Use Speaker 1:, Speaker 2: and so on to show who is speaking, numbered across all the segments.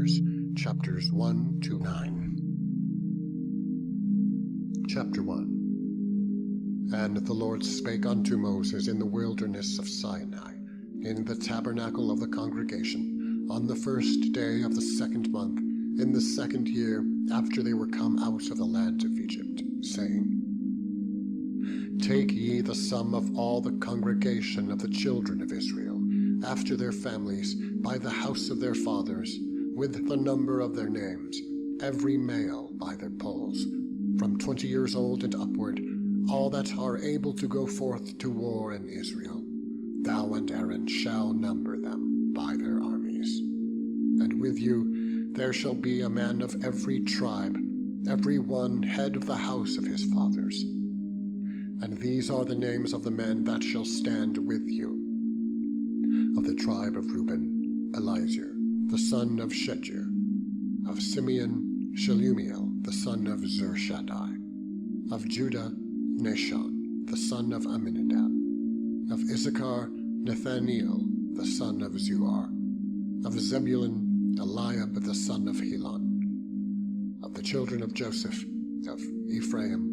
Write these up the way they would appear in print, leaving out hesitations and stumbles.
Speaker 1: Numbers, chapters 1 to 9. Chapter 1. And the Lord spake unto Moses in the wilderness of Sinai, in the tabernacle of the congregation, on the first day of the 2nd month, in the 2nd year after they were come out of the land of Egypt, saying, Take ye the sum of all the congregation of the children of Israel, after their families, by the house of their fathers, with the number of their names, every male by their polls, from 20 years old and upward, all that are able to go forth to war in Israel. Thou and Aaron shall number them by their armies. And with you there shall be a man of every tribe, every one head of the house of his fathers. And these are the names of the men that shall stand with you. Of the tribe of Reuben, Elizur, the son of Shedeur. Of Simeon, Shelumiel, the son of Zurshaddai. Of Judah, Nashon, the son of Amminadab. Of Issachar, Nathaniel, the son of Zuar. Of Zebulun, Eliab, the son of Helon. Of the children of Joseph, of Ephraim,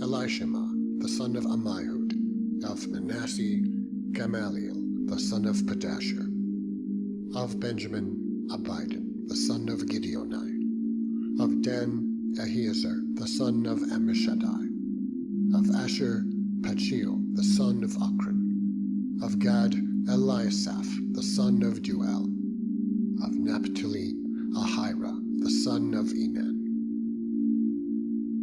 Speaker 1: Elishama, the son of Ammihud. Of Manasseh, Gamaliel, the son of Pedashur. Of Benjamin, Abidan, the son of Gideoni. Of Dan, Ahiezer, the son of Ammishaddai. Of Asher, Pachiel, the son of Ochran. Of Gad, Eliasaph, the son of Duel. Of Naphtali, Ahira, the son of Enan.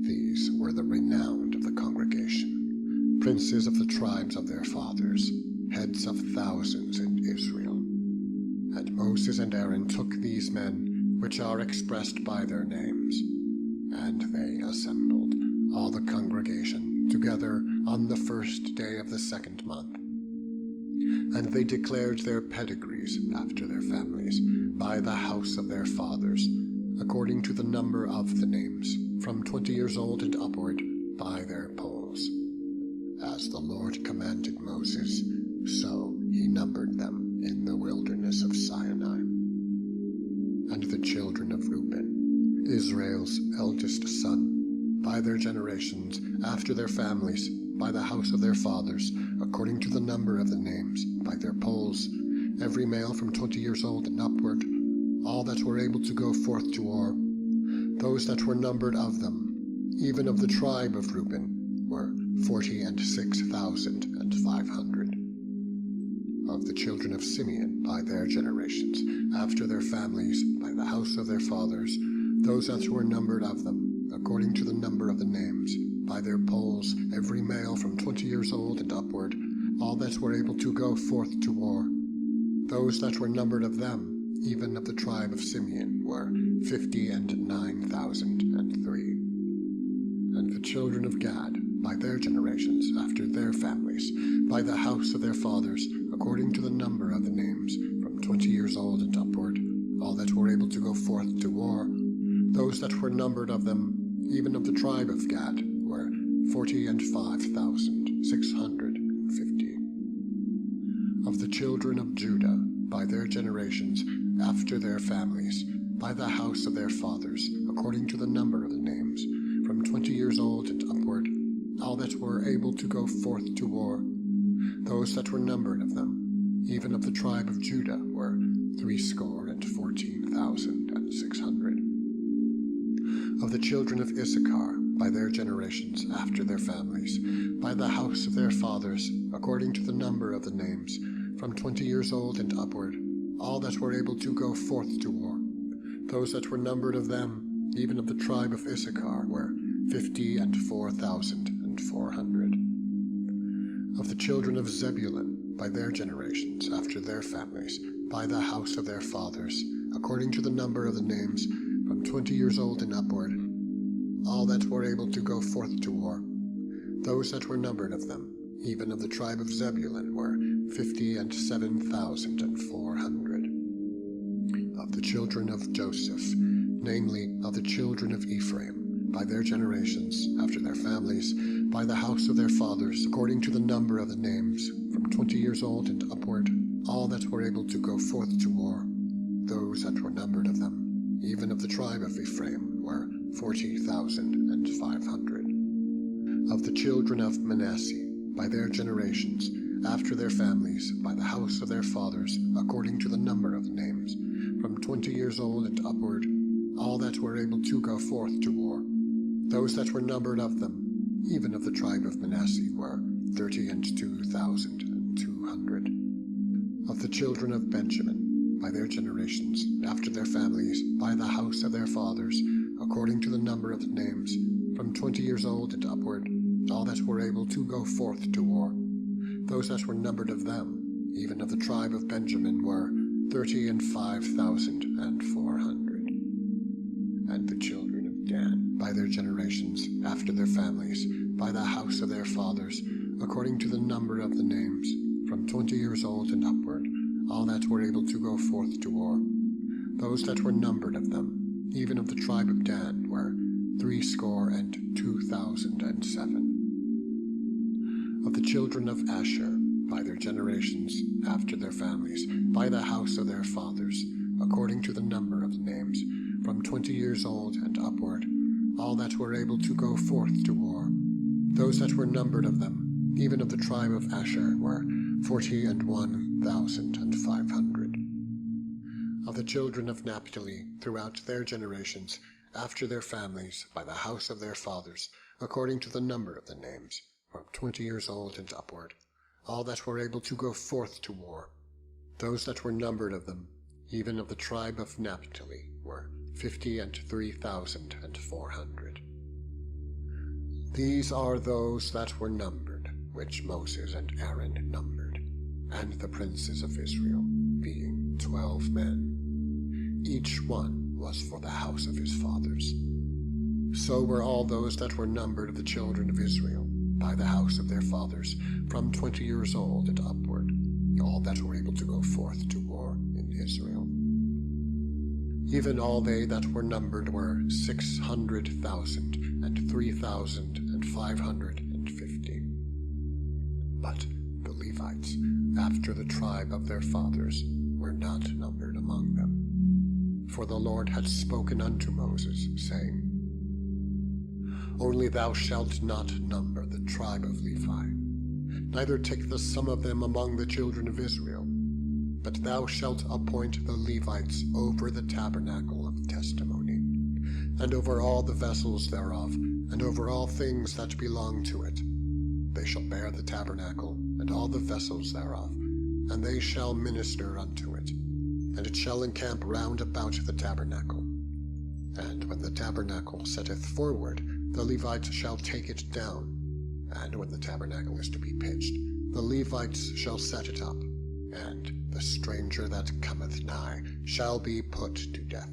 Speaker 1: These were the renowned of the congregation, princes of the tribes of their fathers, heads of thousands in Israel. And Moses and Aaron took these men, which are expressed by their names, and they assembled all the congregation together on the first day of the 2nd month. And they declared their pedigrees after their families, by the house of their fathers, according to the number of the names, from 20 years old and upward, by their polls. As the Lord commanded Moses, so he numbered them in the wilderness of Sinai. And the children of Reuben, Israel's eldest son, by their generations, after their families, by the house of their fathers, according to the number of the names, by their polls, every male from 20 years old and upward, all that were able to go forth to war, those that were numbered of them, even of the tribe of Reuben, were 46,500. Of the children of Simeon, by their generations, after their families, by the house of their fathers, those that were numbered of them, according to the number of the names, by their polls, every male from 20 years old and upward, all that were able to go forth to war, those that were numbered of them, even of the tribe of Simeon, were 59,003. And the children of Gad, by their generations, after their families, by the house of their fathers, according to the number of the names, from 20 years old and upward, all that were able to go forth to war, those that were numbered of them, even of the tribe of Gad, were 45,650. Of the children of Judah, by their generations, after their families, by the house of their fathers, according to the number of the names, from 20 years old and upward, all that were able to go forth to war, those that were numbered of them, even of the tribe of Judah, were 314,600. Of the children of Issachar, by their generations, after their families, by the house of their fathers, according to the number of the names, from 20 years old and upward, all that were able to go forth to war, those that were numbered of them, even of the tribe of Issachar, were 54,400. Of the children of Zebulun, by their generations, after their families, by the house of their fathers, according to the number of the names, from 20 years old and upward, all that were able to go forth to war, those that were numbered of them, even of the tribe of Zebulun, were 57,400. Of the children of Joseph, namely, of the children of Ephraim, by their generations, after their families, by the house of their fathers, according to the number of the names, from 20 years old and upward, all that were able to go forth to war, those that were numbered of them, even of the tribe of Ephraim, were 40,500. Of the children of Manasseh, by their generations, after their families, by the house of their fathers, according to the number of the names, from 20 years old and upward, all that were able to go forth to war. Those that were numbered of them, even of the tribe of Manasseh, were 32,200. Of the children of Benjamin, by their generations, after their families, by the house of their fathers, according to the number of the names, from 20 years old and upward, all that were able to go forth to war. Those that were numbered of them, even of the tribe of Benjamin, were 35,400. And the children of Dan, by their generations, after their families, by the house of their fathers, according to the number of the names, from 20 years old and upward, all that were able to go forth to war. Those that were numbered of them, even of the tribe of Dan, were 62,007. Of the children of Asher, by their generations, after their families, by the house of their fathers, according to the number of the names, from 20 years old and upward, all that were able to go forth to war. Those that were numbered of them, even of the tribe of Asher, were 41,500. Of the children of Naphtali, throughout their generations, after their families, by the house of their fathers, according to the number of the names, from 20 years old and upward, all that were able to go forth to war. Those that were numbered of them, even of the tribe of Naphtali, were 53,400. These are those that were numbered, which Moses and Aaron numbered, and the princes of Israel, being 12 men. Each one was for the house of his fathers. So were all those that were numbered of the children of Israel, by the house of their fathers, from 20 years old and upward, all that were able to go forth to war in Israel. Even all they that were numbered were 600,003,550. But the Levites, after the tribe of their fathers, were not numbered among them. For the Lord had spoken unto Moses, saying, Only thou shalt not number the tribe of Levi, neither take the sum of them among the children of Israel, but thou shalt appoint the Levites over the tabernacle of testimony, and over all the vessels thereof, and over all things that belong to it. They shall bear the tabernacle, and all the vessels thereof, and they shall minister unto it, and it shall encamp round about the tabernacle. And when the tabernacle setteth forward, the Levites shall take it down, and when the tabernacle is to be pitched, the Levites shall set it up, and the stranger that cometh nigh shall be put to death.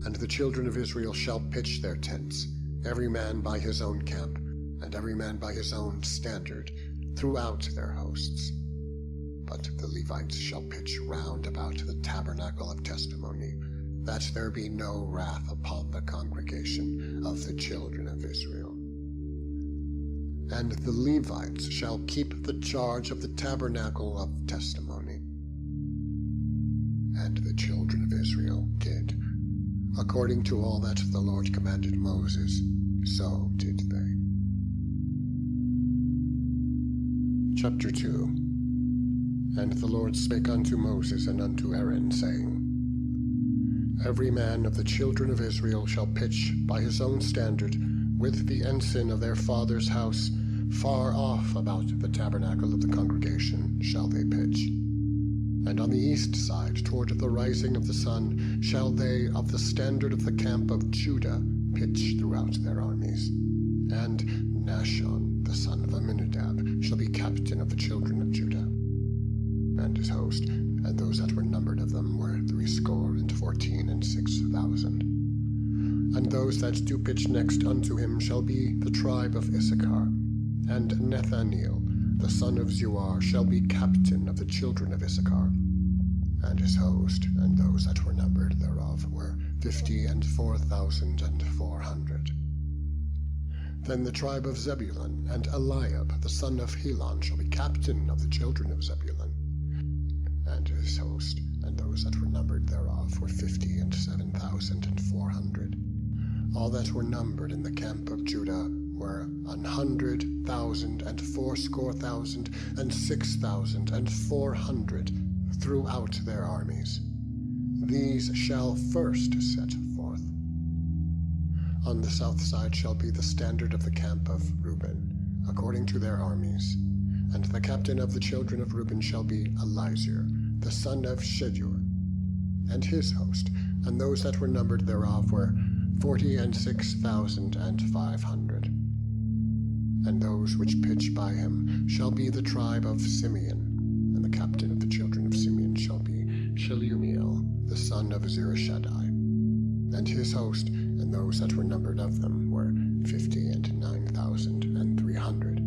Speaker 1: And the children of Israel shall pitch their tents, every man by his own camp, and every man by his own standard, throughout their hosts. But the Levites shall pitch round about the tabernacle of testimony, that there be no wrath upon the congregation of the children of Israel. And the Levites shall keep the charge of the tabernacle of testimony. And the children of Israel did, according to all that the Lord commanded Moses, so did they. Chapter 2. And the Lord spake unto Moses and unto Aaron, saying, Every man of the children of Israel shall pitch by his own standard with the ensign of their father's house, far off about the tabernacle of the congregation shall they pitch. And on the east side, toward the rising of the sun, shall they of the standard of the camp of Judah pitch throughout their armies. And Nashon, the son of Amminadab, shall be captain of the children of Judah. And his host, and those that were numbered of them, were 6,014,6,000. And those that do pitch next unto him shall be the tribe of Issachar. And Nathaniel, the son of Zuar, shall be captain of the children of Issachar. And his host, and those that were numbered thereof, were 54,400. Then the tribe of Zebulun, and Eliab, the son of Helon, shall be captain of the children of Zebulun. And his host, and those that were numbered All that were numbered in the camp of Judah were 100,000 and fourscore thousand and 6,400 throughout their armies. These shall first set forth. On the south side shall be the standard of the camp of Reuben, according to their armies. And the captain of the children of Reuben shall be Elizur, the son of Shedeur, and his host, and those that were numbered thereof were 46,500. And those which pitch by him shall be the tribe of Simeon, and the captain of the children of Simeon shall be Shelumiel, the son of Zurishaddai, and his host, and those that were numbered of them were 59,300.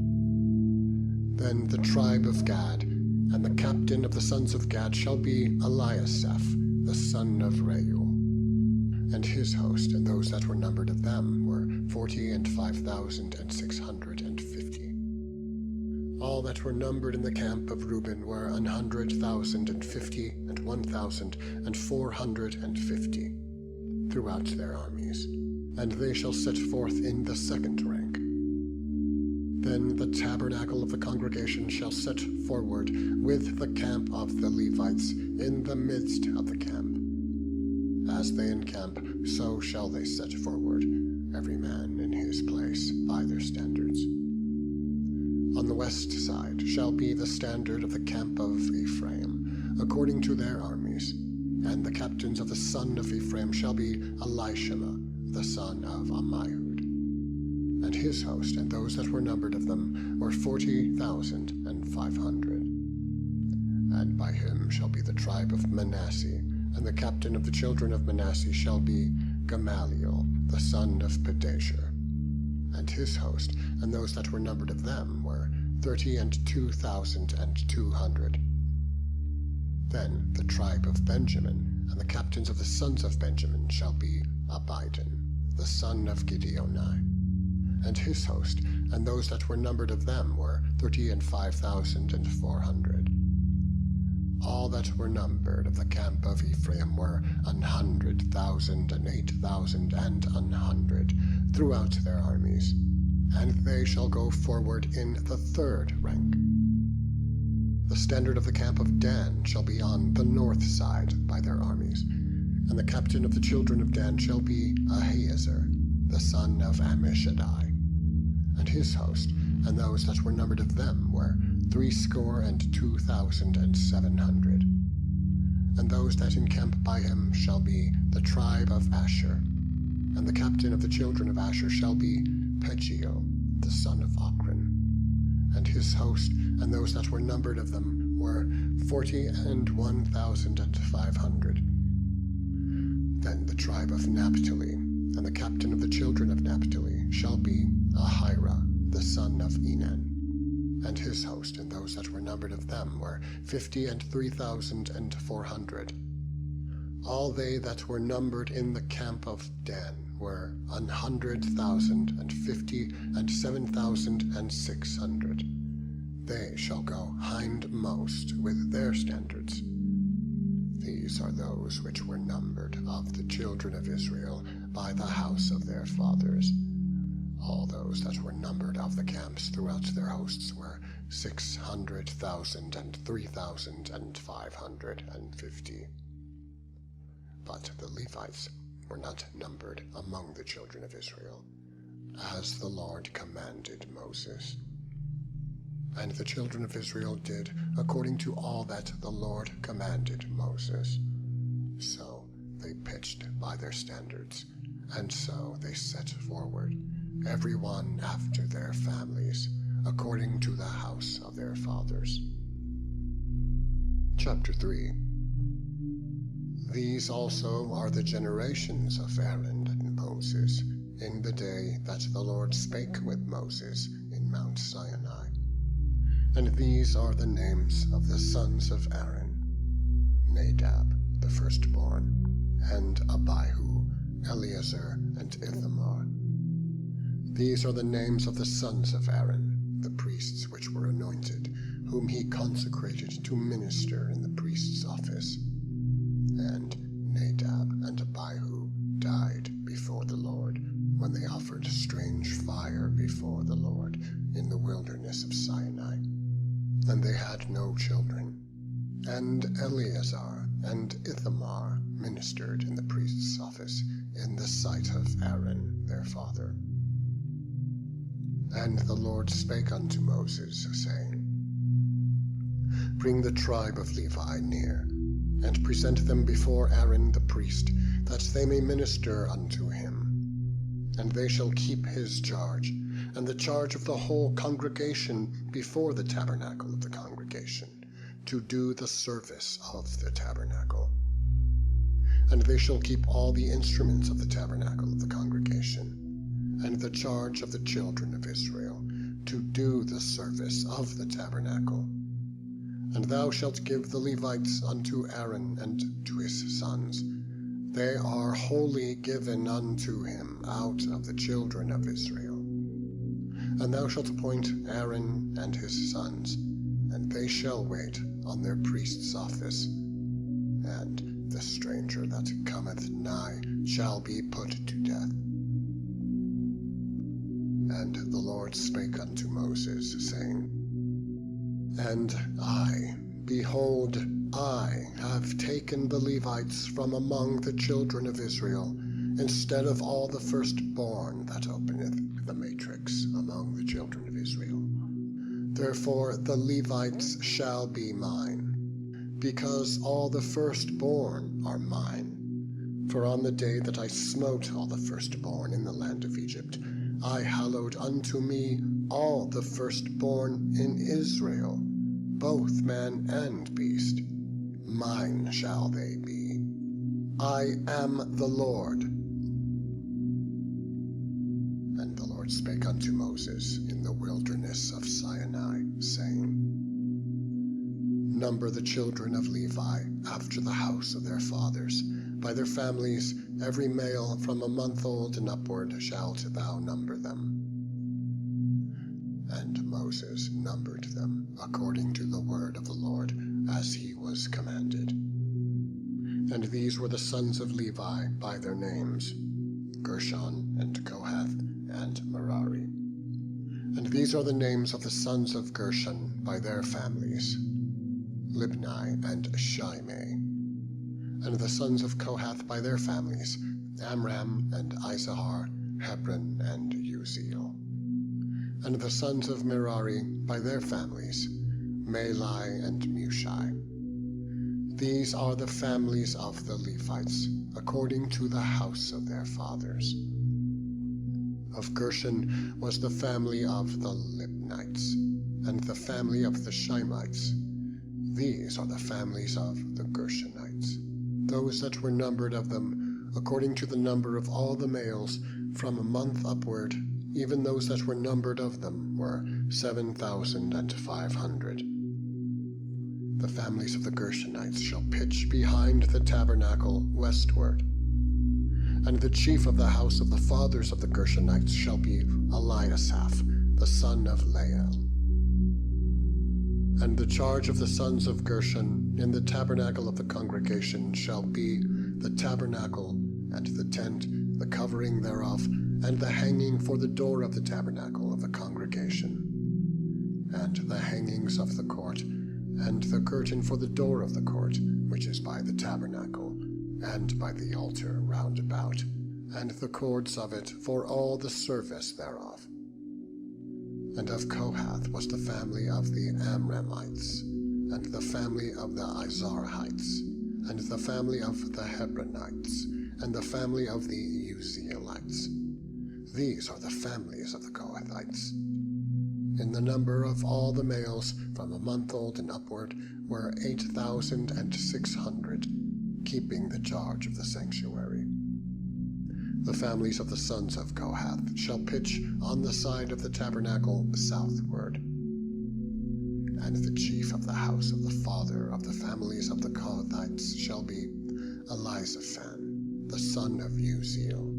Speaker 1: Then the tribe of Gad, and the captain of the sons of Gad shall be Eliasaph, the son of Reuel, and his host, and those that were numbered of them were 45,650. All that were numbered in the camp of Reuben were 100,050 and 1,450 throughout their armies, and they shall set forth in the second rank. Then the tabernacle of the congregation shall set forward with the camp of the Levites in the midst of the camp. As they encamp, so shall they set forward, every man in his place by their standards. On the west side shall be the standard of the camp of Ephraim, according to their armies, and the captains of the son of Ephraim shall be Elishama, the son of Ammihud, and his host, and those that were numbered of them were 40,500. And by him shall be the tribe of Manasseh, and the captain of the children of Manasseh shall be Gamaliel, the son of Pedashur, and his host, and those that were numbered of them were 32,200. Then the tribe of Benjamin, and the captains of the sons of Benjamin shall be Abidan, the son of Gideoni, and his host, and those that were numbered of them were 35,400. All that were numbered of the camp of Ephraim were 100,000 and 8,100 throughout their armies, and they shall go forward in the third rank. The standard of the camp of Dan shall be on the north side by their armies, and the captain of the children of Dan shall be Ahiezer, the son of Ammishaddai, and his host, and those that were numbered of them were 62,700. And those that encamp by him shall be the tribe of Asher, and the captain of the children of Asher shall be Pagiel, the son of Ochran, and his host, and those that were numbered of them were 41,500. Then the tribe of Naphtali, and the captain of the children of Naphtali shall be Ahira, the son of Enan, and his host, and those that were numbered of them were 53,400. All they that were numbered in the camp of Dan were 100,050 and 7,600. They shall go hindmost with their standards. These are those which were numbered of the children of Israel by the house of their fathers. All those that were numbered of the camps throughout their hosts were 600,000 and 3,550. But the Levites were not numbered among the children of Israel, as the Lord commanded Moses. And the children of Israel did according to all that the Lord commanded Moses. So they pitched by their standards, and so they set forward, every one after their families, according to the house of their fathers. Chapter 3. These also are the generations of Aaron and Moses, in the day that the Lord spake with Moses in Mount Sinai. And these are the names of the sons of Aaron: Nadab, the firstborn, and Abihu, Eleazar, and Ithamar. These are the names of the sons of Aaron, the priests which were anointed, whom he consecrated to minister in the priest's office. And Nadab and Abihu died before the Lord And Eleazar and Ithamar ministered in the priest's office in the sight of Aaron their father. And the Lord spake unto Moses, saying, Bring the tribe of Levi near, and present them before Aaron the priest, that they may minister unto him. And they shall keep his charge, and the charge of the whole congregation before the tabernacle of the congregation, to do the service of the tabernacle. And they shall keep all the instruments of the tabernacle of the congregation, and the charge of the children of Israel, to do the service of the tabernacle. And thou shalt give the Levites unto Aaron and to his sons. They are wholly given unto him out of the children of Israel. And thou shalt appoint Aaron and his sons, and they shall wait on their priest's office. And the stranger that cometh nigh shall be put to death. And the Lord spake unto Moses, saying, And I, behold, I have taken the Levites from among the children of Israel, instead of all the firstborn that openeth the matrix among the children of Israel. Therefore the Levites shall be mine, because all the firstborn are mine. For on the day that I smote all the firstborn in the land of Egypt, I hallowed unto me all the firstborn in Israel, both man and beast. Mine shall they be. I am the Lord. And the Lord spake unto Moses in the wilderness of Sinai, saying, Number the children of Levi after the house of their fathers, by their families, every male from a month old and upward shalt thou number them. And Moses numbered them according to the word of the Lord, as he was commanded. And these were the sons of Levi by their names, Gershon and Kohath and Merari. And these are the names of the sons of Gershon by their families, Libni and Shimei. And the sons of Kohath by their families, Amram and Izahar, Hebron and Uziel. And the sons of Merari by their families, Mahli and Mushi. These are the families of the Levites, according to the house of their fathers. Of Gershon was the family of the Libnites, and the family of the Shimites. These are the families of the Gershonites, those that were numbered of them, according to the number of all the males, from a month upward, even those that were numbered of them were 7,500. The families of the Gershonites shall pitch behind the tabernacle westward. And the chief of the house of the fathers of the Gershonites shall be Eliasaph, the son of Lael. And the charge of the sons of Gershon in the tabernacle of the congregation shall be the tabernacle, and the tent, the covering thereof, and the hanging for the door of the tabernacle of the congregation, and the hangings of the court, and the curtain for the door of the court, which is by the tabernacle, and by the altar round about, and the cords of it for all the service thereof. And of Kohath was the family of the Amramites, and the family of the Izarahites, and the family of the Hebronites, and the family of the Uzielites. These are the families of the Kohathites. In the number of all the males from a month old and upward were 8,600, keeping the charge of the sanctuary. The families of the sons of Kohath shall pitch on the side of the tabernacle southward. And the chief of the house of the father of the families of the Kohathites shall be Elizaphan, the son of Uziel.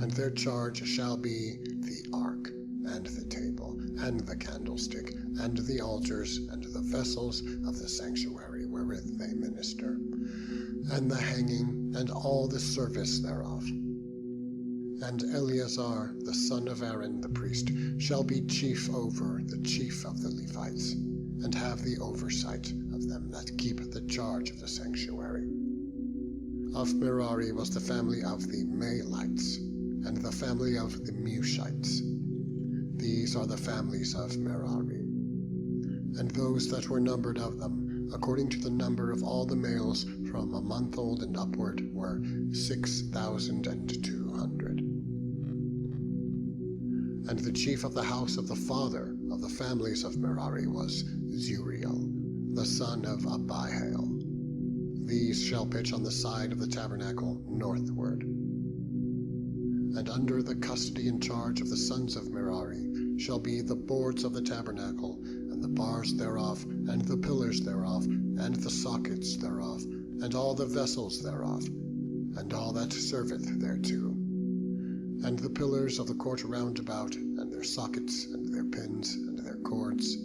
Speaker 1: And their charge shall be the ark, and the table, and the candlestick, and the altars, and the vessels of the sanctuary wherewith they minister, and the hanging, and all the service thereof. And Eleazar, the son of Aaron the priest, shall be chief over the chief of the Levites, and have the oversight of of them that keep the charge of the sanctuary. Of Merari was the family of the Mahlites, and the family of the Mushites. These are the families of Merari. And those that were numbered of them, according to the number of all the males from a month old and upward, were 6,200. And the chief of the house of the father of the families of Merari was Zuriel, the son of Abihail. These shall pitch on the side of the tabernacle northward. And under the custody and charge of the sons of Merari shall be the boards of the tabernacle, and the bars thereof, and the pillars thereof, and the sockets thereof, and all the vessels thereof, and all that serveth thereto, and the pillars of the court round about, and their sockets, and their pins, and their cords.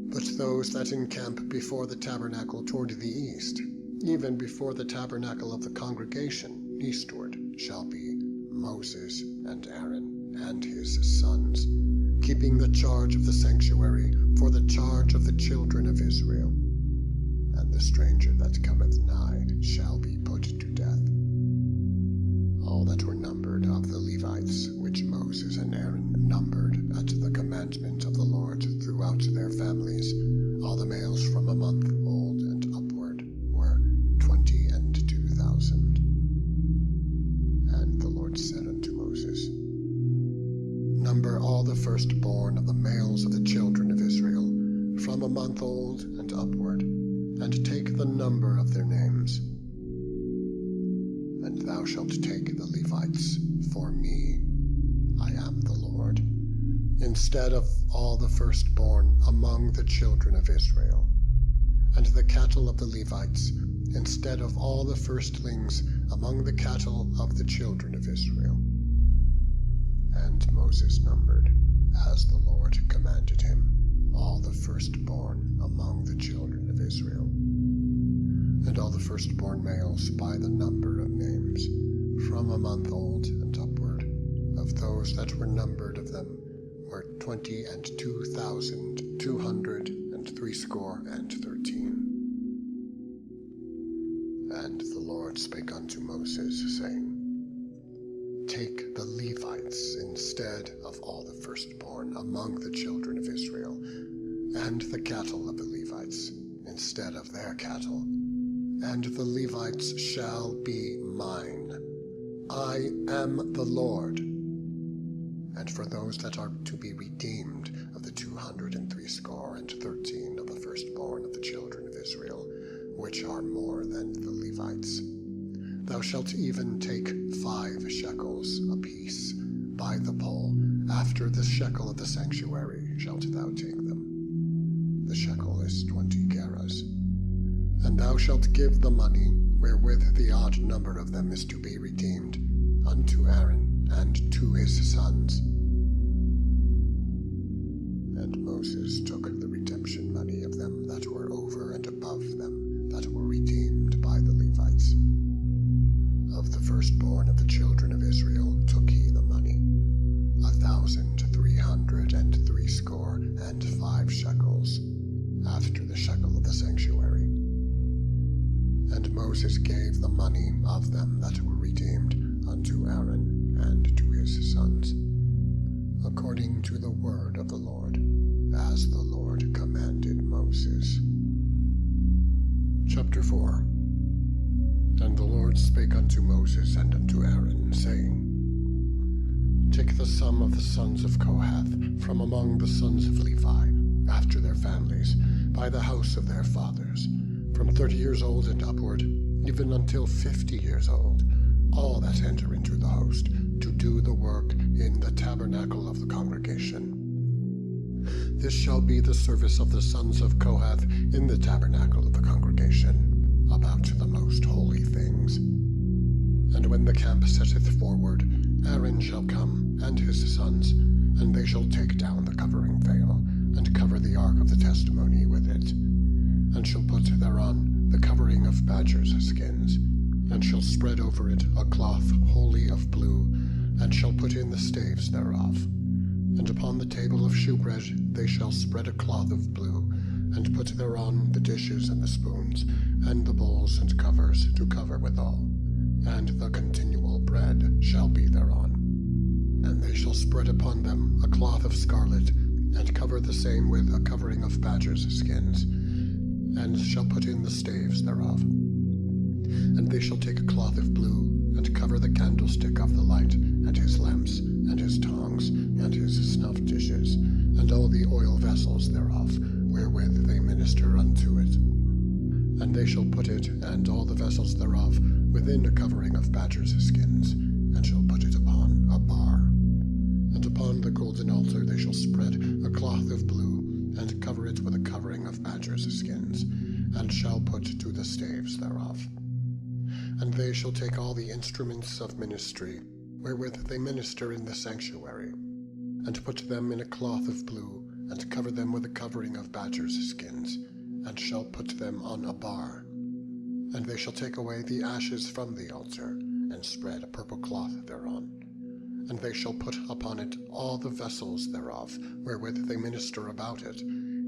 Speaker 1: But those that encamp before the tabernacle toward the east, even before the tabernacle of the congregation eastward, shall be Moses and Aaron and his sons, keeping the charge of the sanctuary for the charge of the children of Israel. And the stranger that cometh nigh shall be put to death. All that were numbered of the Levites, which Moses and Aaron numbered at the commandment of the Lord throughout their families, all the males from a month old and upward, were 22,000. And the Lord said unto Moses, Number all the firstborn of the males of the children of Israel, from a month old and upward, and take the number of their names. And thou shalt take the Levites for me, I am the Lord, instead of all the firstborn among the children of Israel, and the cattle of the Levites, instead of all the firstlings among the cattle of the children of Israel. And Moses numbered, as the Lord commanded him, all the firstborn among the children of Israel, and all the firstborn males by the number of names, from a month old and upward, of those that were numbered of them, were 22,213. And the Lord spake unto Moses, saying, Take the Levites instead of all the firstborn among the children of Israel, and the cattle of the Levites instead of their cattle, and the Levites shall be mine. I am the Lord. And for those that are to be redeemed of the 213 of the firstborn of the children of Israel, which are more than the Levites, thou shalt even take 5 shekels apiece by the pole. After the shekel of the sanctuary shalt thou take them. The shekel is 20 gerahs. And thou shalt give the money, wherewith the odd number of them is to be redeemed, unto Aaron and to his sons. And Moses took the redemption money of them that were over and above them, that were redeemed by the Levites. Of the firstborn of the children of Israel took he the money, 1,365 shekels, after the shekel of the sanctuary. And Moses gave the money of them that were redeemed unto Aaron and to his sons, according to the word of the Lord, as the Lord commanded Moses. Chapter 4. And the Lord spake unto Moses and unto Aaron, saying, Take the sum of the sons of Kohath from among the sons of Levi, after their families, by the house of their fathers, from 30 years old and upward, even until 50 years old, all that enter into the host, to do the work in the tabernacle of the congregation. This shall be the service of the sons of Kohath in the tabernacle of the congregation, about the most holy things. And when the camp setteth forward, Aaron shall come, and his sons, and they shall take down the covering veil, and cover the ark of the testimony with it, and shall put thereon the covering of badgers' skins, and shall spread over it a cloth wholly of blue, and shall put in the staves thereof. And upon the table of shewbread they shall spread a cloth of blue, and put thereon the dishes and the spoons, and the bowls and covers to cover withal, and the continual bread shall be thereon. And they shall spread upon them a cloth of scarlet, and cover the same with a covering of badgers' skins, and shall put in the staves thereof. And they shall take a cloth of blue, and cover the candlestick of the light, and his lamps, and his tongs, and his snuff dishes, and all the oil vessels thereof, wherewith they minister unto it. And they shall put it, and all the vessels thereof, within a covering of badgers' skins, and shall put it upon a bar. And upon the golden altar they shall spread a cloth of blue, and cover it with a covering of badgers' skins, and shall put to the staves thereof. And they shall take all the instruments of ministry, wherewith they minister in the sanctuary, and put them in a cloth of blue, and cover them with a covering of badgers' skins, and shall put them on a bar. And they shall take away the ashes from the altar, and spread a purple cloth thereon. And they shall put upon it all the vessels thereof, wherewith they minister about it,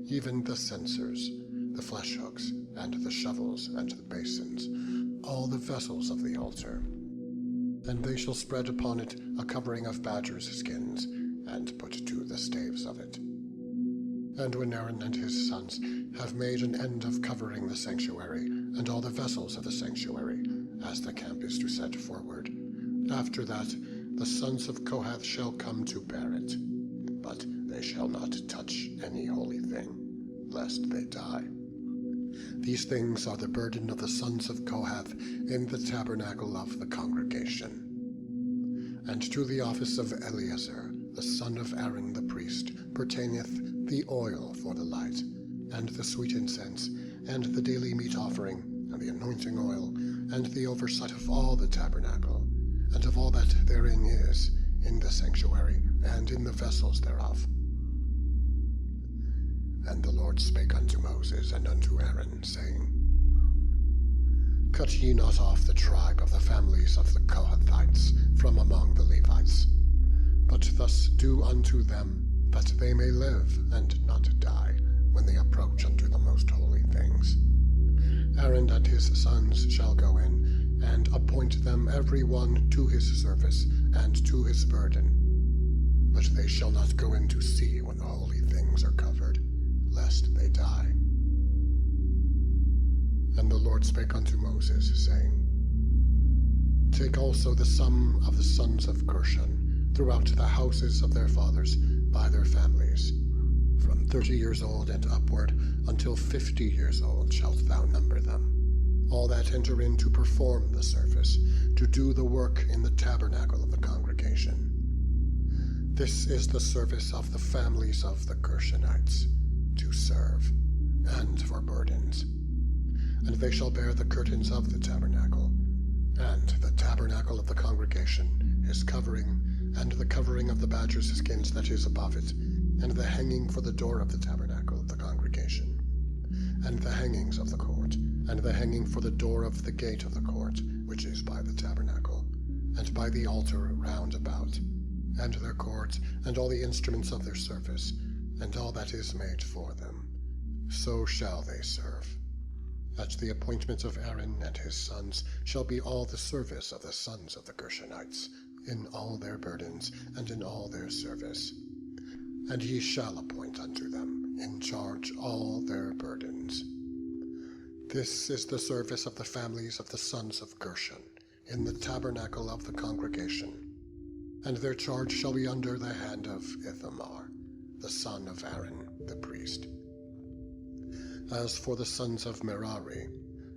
Speaker 1: even the censers, the flesh hooks, and the shovels, and the basins, all the vessels of the altar. And they shall spread upon it a covering of badgers' skins, and put to the staves of it. And when Aaron and his sons have made an end of covering the sanctuary, and all the vessels of the sanctuary, as the camp is to set forward, after that the sons of Kohath shall come to bear it, but they shall not touch any holy thing, lest they die. These things are the burden of the sons of Kohath in the tabernacle of the congregation. And to the office of Eleazar, the son of Aaron the priest, pertaineth the oil for the light, and the sweet incense, and the daily meat offering, and the anointing oil, and the oversight of all the tabernacle, and of all that therein is, in the sanctuary, and in the vessels thereof. And the Lord spake unto Moses and unto Aaron, saying, Cut ye not off the tribe of the families of the Kohathites from among the Levites, but thus do unto them, that they may live and not die, when they approach unto the most holy things. Aaron and his sons shall go in, and appoint them every one to his service and to his burden. But they shall not go in to see when the holy things are covered, lest they die. And the Lord spake unto Moses, saying, Take also the sum of the sons of Gershon throughout the houses of their fathers by their families. From 30 years old and upward until 50 years old shalt thou number them, all that enter in to perform the service, to do the work in the tabernacle of the congregation. This is the service of the families of the Gershonites, to serve, and for burdens. And they shall bear the curtains of the tabernacle, and the tabernacle of the congregation, his covering, and the covering of the badger's skins that is above it, and the hanging for the door of the tabernacle of the congregation, and the hangings of the court, and the hanging for the door of the gate of the court, which is by the tabernacle, and by the altar round about, and their cords, and all the instruments of their service, and all that is made for them. So shall they serve. At the appointment of Aaron and his sons shall be all the service of the sons of the Gershonites, in all their burdens, and in all their service. And ye shall appoint unto them in charge all their burdens. This is the service of the families of the sons of Gershon, in the tabernacle of the congregation. And their charge shall be under the hand of Ithamar, the son of Aaron the priest. As for the sons of Merari,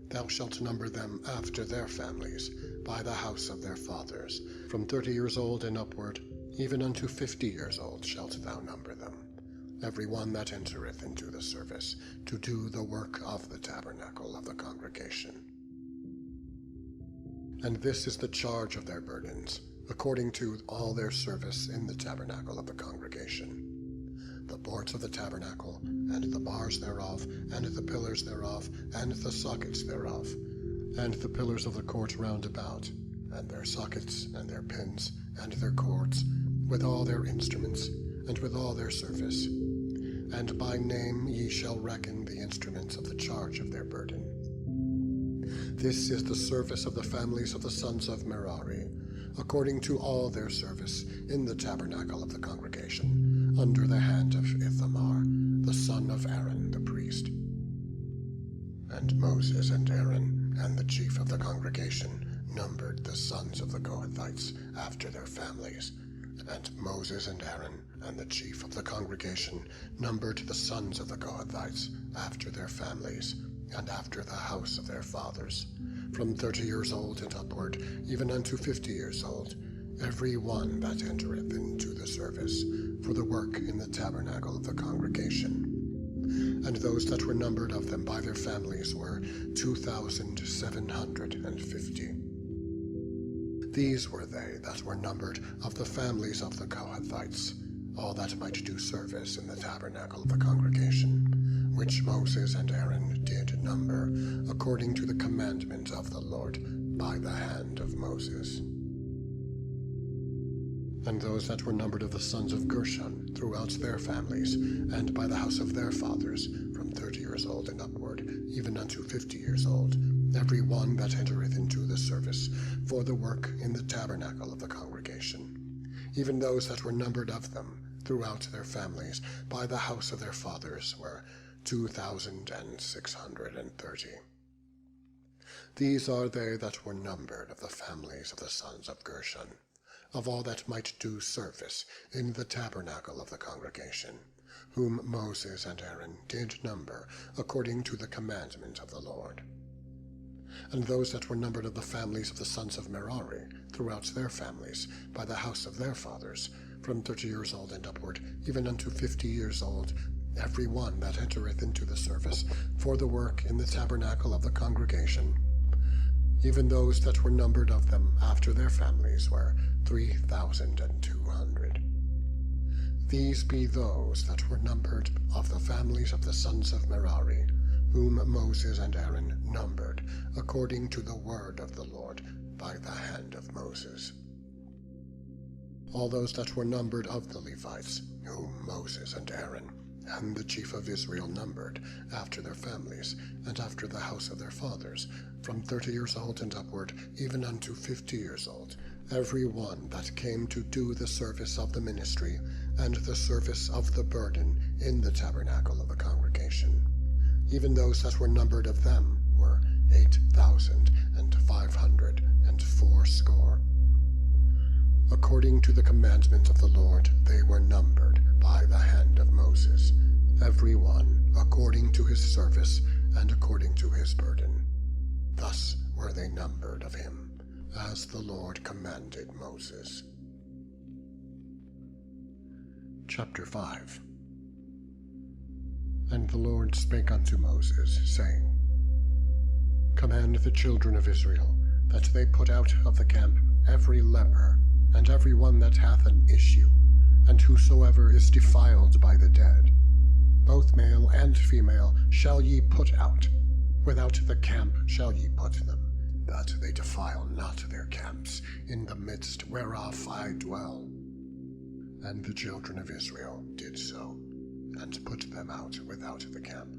Speaker 1: thou shalt number them after their families, by the house of their fathers. From 30 years old and upward, even unto 50 years old shalt thou number them, every one that entereth into the service, to do the work of the tabernacle of the congregation. And this is the charge of their burdens, according to all their service in the tabernacle of the congregation. The boards of the tabernacle, and the bars thereof, and the pillars thereof, and the sockets thereof, and the pillars of the court round about, and their sockets, and their pins, and their cords, with all their instruments, and with all their service, and by name ye shall reckon the instruments of the charge of their burden. This is the service of the families of the sons of Merari, according to all their service in the tabernacle of the congregation, under the hand of Ithamar, the son of Aaron the priest. And Moses and Aaron and the chief of the congregation numbered the sons of the Kohathites after their families. And Moses and Aaron and the chief of the congregation numbered the sons of the Kohathites after their families, and after the house of their fathers, from 30 years old and upward, even unto 50 years old, every one that entereth into the service, for the work in the tabernacle of the congregation. And those that were numbered of them by their families were 2,750. These were they that were numbered of the families of the Kohathites, all that might do service in the tabernacle of the congregation, which Moses and Aaron did number, according to the commandment of the Lord, by the hand of Moses. And those that were numbered of the sons of Gershon throughout their families, and by the house of their fathers, from 30 years old and upward, even unto 50 years old, every one that entereth into the service, for the work in the tabernacle of the congregation, even those that were numbered of them throughout their families, by the house of their fathers, were 2,630. These are they that were numbered of the families of the sons of Gershon, of all that might do service in the tabernacle of the congregation, whom Moses and Aaron did number according to the commandment of the Lord. And those that were numbered of the families of the sons of Merari throughout their families, by the house of their fathers, from 30 years old and upward, even unto 50 years old, every one that entereth into the service, for the work in the tabernacle of the congregation. Even those that were numbered of them after their families were 3,200. These be those that were numbered of the families of the sons of Merari, whom Moses and Aaron numbered, according to the word of the Lord, by the hand of Moses. All those that were numbered of the Levites, whom Moses and Aaron and the chief of Israel numbered, after their families, and after the house of their fathers, from 30 years old and upward, even unto 50 years old, every one that came to do the service of the ministry, and the service of the burden in the tabernacle of the congregation. Even those that were numbered of them were 8,580. According to the commandment of the Lord, they were numbered by the hand of Moses, every one according to his service and according to his burden. Thus were they numbered of him, as the Lord commanded Moses. Chapter 5. And the Lord spake unto Moses, saying, Command the children of Israel, that they put out of the camp every leper, and every one that hath an issue, and whosoever is defiled by the dead. Both male and female shall ye put out, without the camp shall ye put them, that they defile not their camps, in the midst whereof I dwell. And the children of Israel did so, and put them out without the camp.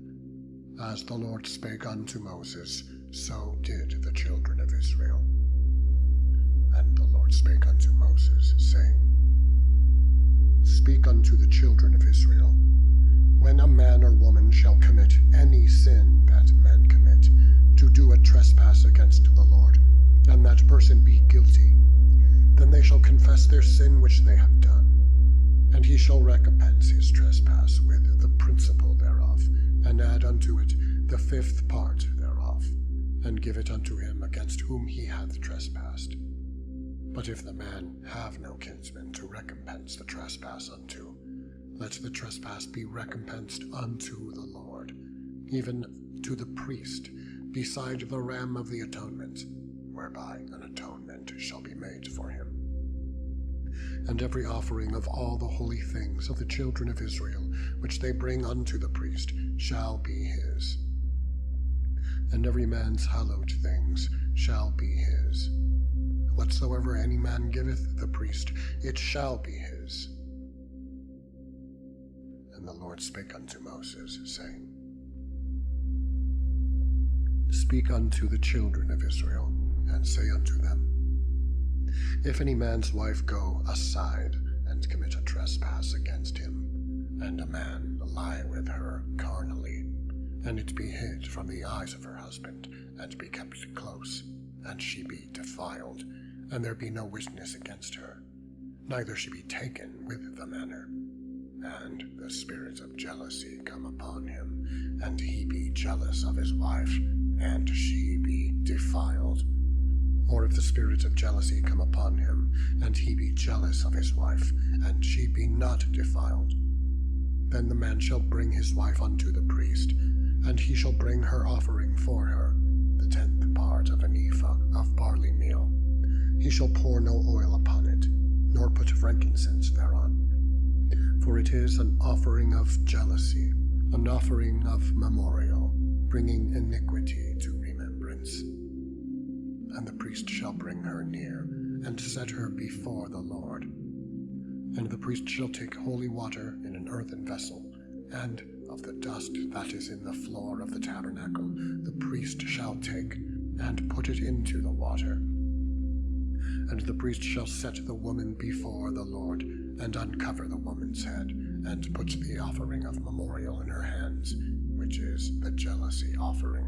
Speaker 1: As the Lord spake unto Moses, so did the children of Israel. And the Lord spake unto Moses, saying, Speak unto the children of Israel, when a man or woman shall commit any sin that men commit, to do a trespass against the Lord, and that person be guilty, then they shall confess their sin which they have done, and he shall recompense his trespass with the principal thereof, and add unto it the 5th part thereof, and give it unto him against whom he hath trespassed. But if the man have no kinsman to recompense the trespass unto, let the trespass be recompensed unto the Lord, even to the priest, beside the ram of the atonement, whereby an atonement shall be made for him. And every offering of all the holy things of the children of Israel, which they bring unto the priest, shall be his. And every man's hallowed things shall be his. Whatsoever any man giveth the priest, it shall be his. And the Lord spake unto Moses, saying, Speak unto the children of Israel, and say unto them, If any man's wife go aside, and commit a trespass against him, and a man lie with her carnally, and it be hid from the eyes of her husband, and be kept close, and she be defiled, and there be no witness against her, neither she be taken with the manner, and the spirit of jealousy come upon him, and he be jealous of his wife, and she be defiled. Or if the spirit of jealousy come upon him, and he be jealous of his wife, and she be not defiled, then the man shall bring his wife unto the priest, and he shall bring her offering for her, the 10th part of an ephah of barley meal. He shall pour no oil upon it, nor put frankincense thereon. For it is an offering of jealousy, an offering of memorial, bringing iniquity to remembrance. And the priest shall bring her near, and set her before the Lord. And the priest shall take holy water in an earthen vessel, and of the dust that is in the floor of the tabernacle the priest shall take, and put it into the water. And the priest shall set the woman before the Lord, and uncover the woman's head, and put the offering of memorial in her hands, which is the jealousy offering.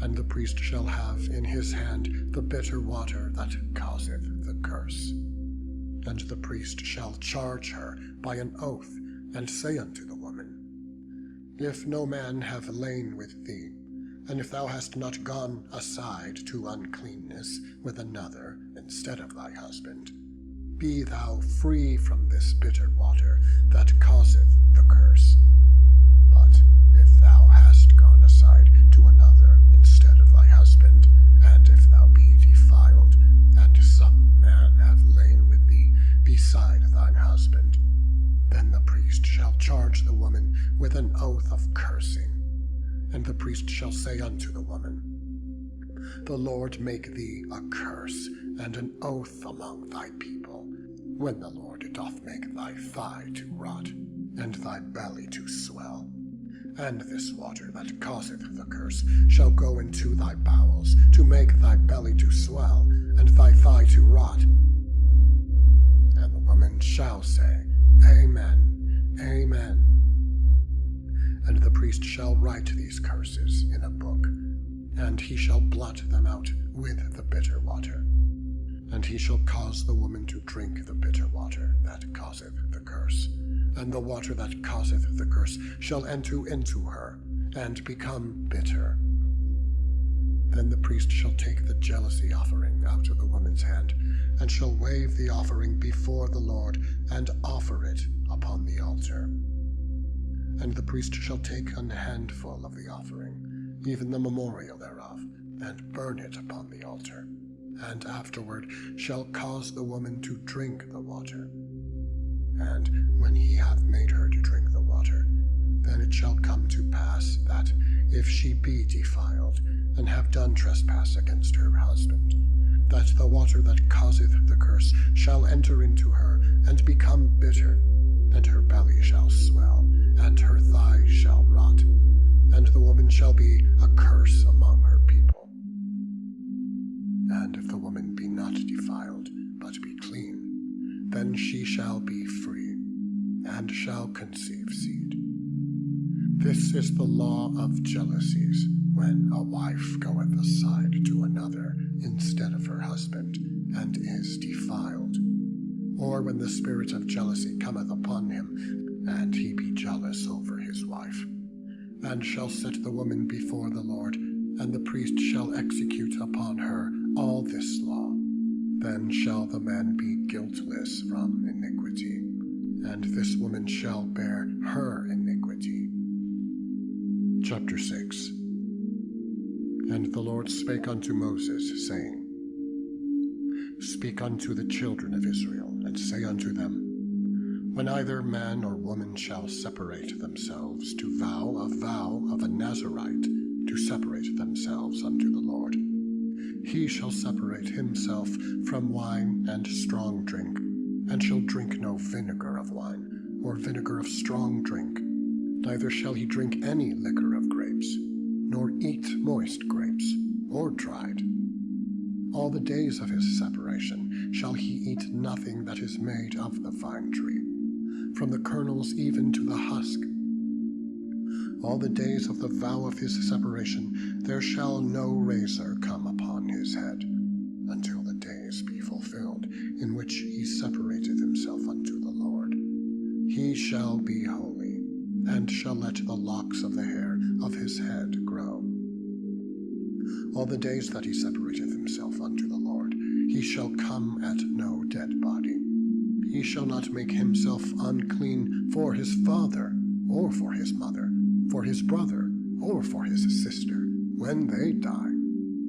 Speaker 1: And the priest shall have in his hand the bitter water that causeth the curse. And the priest shall charge her by an oath, and say unto the woman, If no man have lain with thee, and if thou hast not gone aside to uncleanness with another instead of thy husband, be thou free from this bitter water that causeth the curse. But if thou hast gone aside to another instead of thy husband, and if thou be defiled, and some man have lain with thee beside thine husband, then the priest shall charge the woman with an oath of cursing. And the priest shall say unto the woman, The Lord make thee a curse and an oath among thy people, when the Lord doth make thy thigh to rot, and thy belly to swell. And this water that causeth the curse shall go into thy bowels, to make thy belly to swell, and thy thigh to rot. And the woman shall say, Amen, Amen. And the priest shall write these curses in a book, and he shall blot them out with the bitter water. And he shall cause the woman to drink the bitter water that causeth the curse, and the water that causeth the curse shall enter into her, and become bitter. Then the priest shall take the jealousy offering out of the woman's hand, and shall wave the offering before the Lord, and offer it upon the altar. And the priest shall take an handful of the offering, even the memorial thereof, and burn it upon the altar, and afterward shall cause the woman to drink the water. And when he hath made her to drink the water, then it shall come to pass that, if she be defiled, and have done trespass against her husband, that the water that causeth the curse shall enter into her, and become bitter, and her belly shall swell, and her thigh shall rot, and the woman shall be a curse among her people. And if the woman be not defiled, but be clean, then she shall be free, and shall conceive seed. This is the law of jealousies, when a wife goeth aside to another instead of her husband, and is defiled, or when the spirit of jealousy cometh upon him, and he be jealous over his wife, and shall set the woman before the Lord, and the priest shall execute upon her all this law. Then shall the man be guiltless from iniquity, and this woman shall bear her iniquity. Chapter 6. And the Lord spake unto Moses, saying, Speak unto the children of Israel, and say unto them, When either man or woman shall separate themselves to vow a vow of a Nazarite, to separate themselves unto the Lord, he shall separate himself from wine and strong drink, and shall drink no vinegar of wine, or vinegar of strong drink, neither shall he drink any liquor of grapes, nor eat moist grapes, or dried. All the days of his separation shall he eat nothing that is made of the vine tree, from the kernels even to the husk. All the days of the vow of his separation there shall no razor come upon his head, until the days be fulfilled in which he separateth himself unto the Lord. He shall be holy, and shall let the locks of the hair of his head grow. All the days that he separateth himself unto the Lord, he shall come at no dead body. He shall not make himself unclean for his father, or for his mother, for his brother, or for his sister, when they die,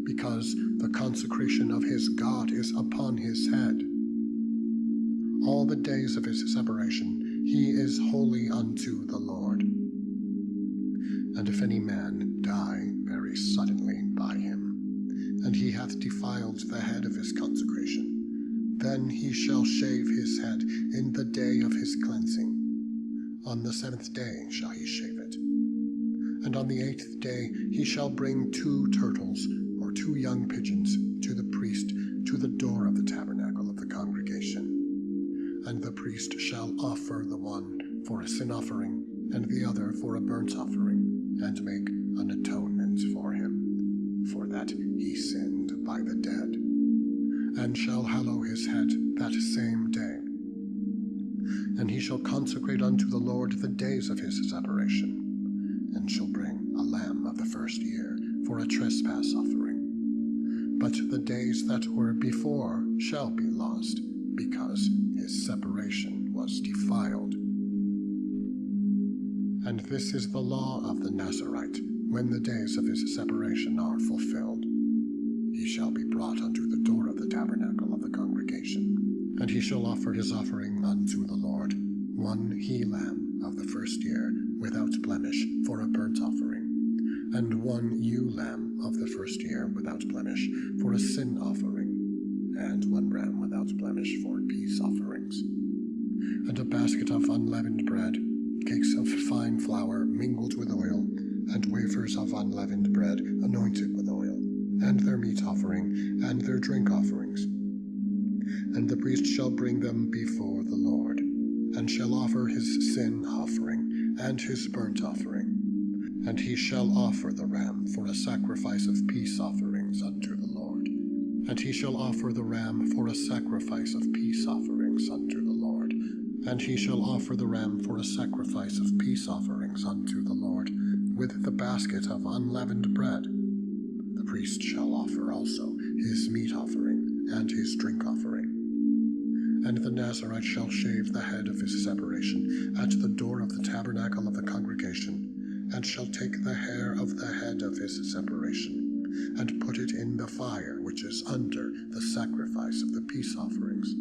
Speaker 1: because the consecration of his God is upon his head. All the days of his separation he is holy unto the Lord. And if any man die very suddenly by him, and he hath defiled the head of his consecration, then he shall shave his head in the day of his cleansing. On the 7th day shall he shave it. And on the 8th day he shall bring 2 turtles, or 2 young pigeons, to the priest to the door of the tabernacle of the congregation. And the priest shall offer the one for a sin offering, and the other for a burnt offering, and make an atonement for him, for that he sinned by the dead, and shall hallow his head that same day. And he shall consecrate unto the Lord the days of his separation, and shall bring a lamb of the 1st year for a trespass offering. But the days that were before shall be lost, because his separation was defiled. And this is the law of the Nazarite, when the days of his separation are fulfilled. He shall be brought unto the door of the tabernacle of the congregation, and he shall offer his offering unto the Lord, 1 he-lamb of the 1st year, without blemish, for a burnt offering, and 1 ewe-lamb of the 1st year without blemish, for a sin offering, and 1 ram without blemish for peace offerings, and a basket of unleavened bread, cakes of fine flour mingled with oil, and wafers of unleavened bread anointed with oil, and their meat offering, and their drink offerings. And the priest shall bring them before the Lord, and shall offer his sin offering, and his burnt offering. And he shall offer the ram for a sacrifice of peace offerings unto the Lord. And he shall offer the ram for a sacrifice of peace offerings unto the Lord. And he shall offer the ram for a sacrifice of peace offerings unto the Lord, with the basket of unleavened bread. The priest shall offer also his meat offering, and his drink offering. And the Nazarite shall shave the head of his separation at the door of the tabernacle of the congregation, and shall take the hair of the head of his separation, and put it in the fire which is under the sacrifice of the peace offerings.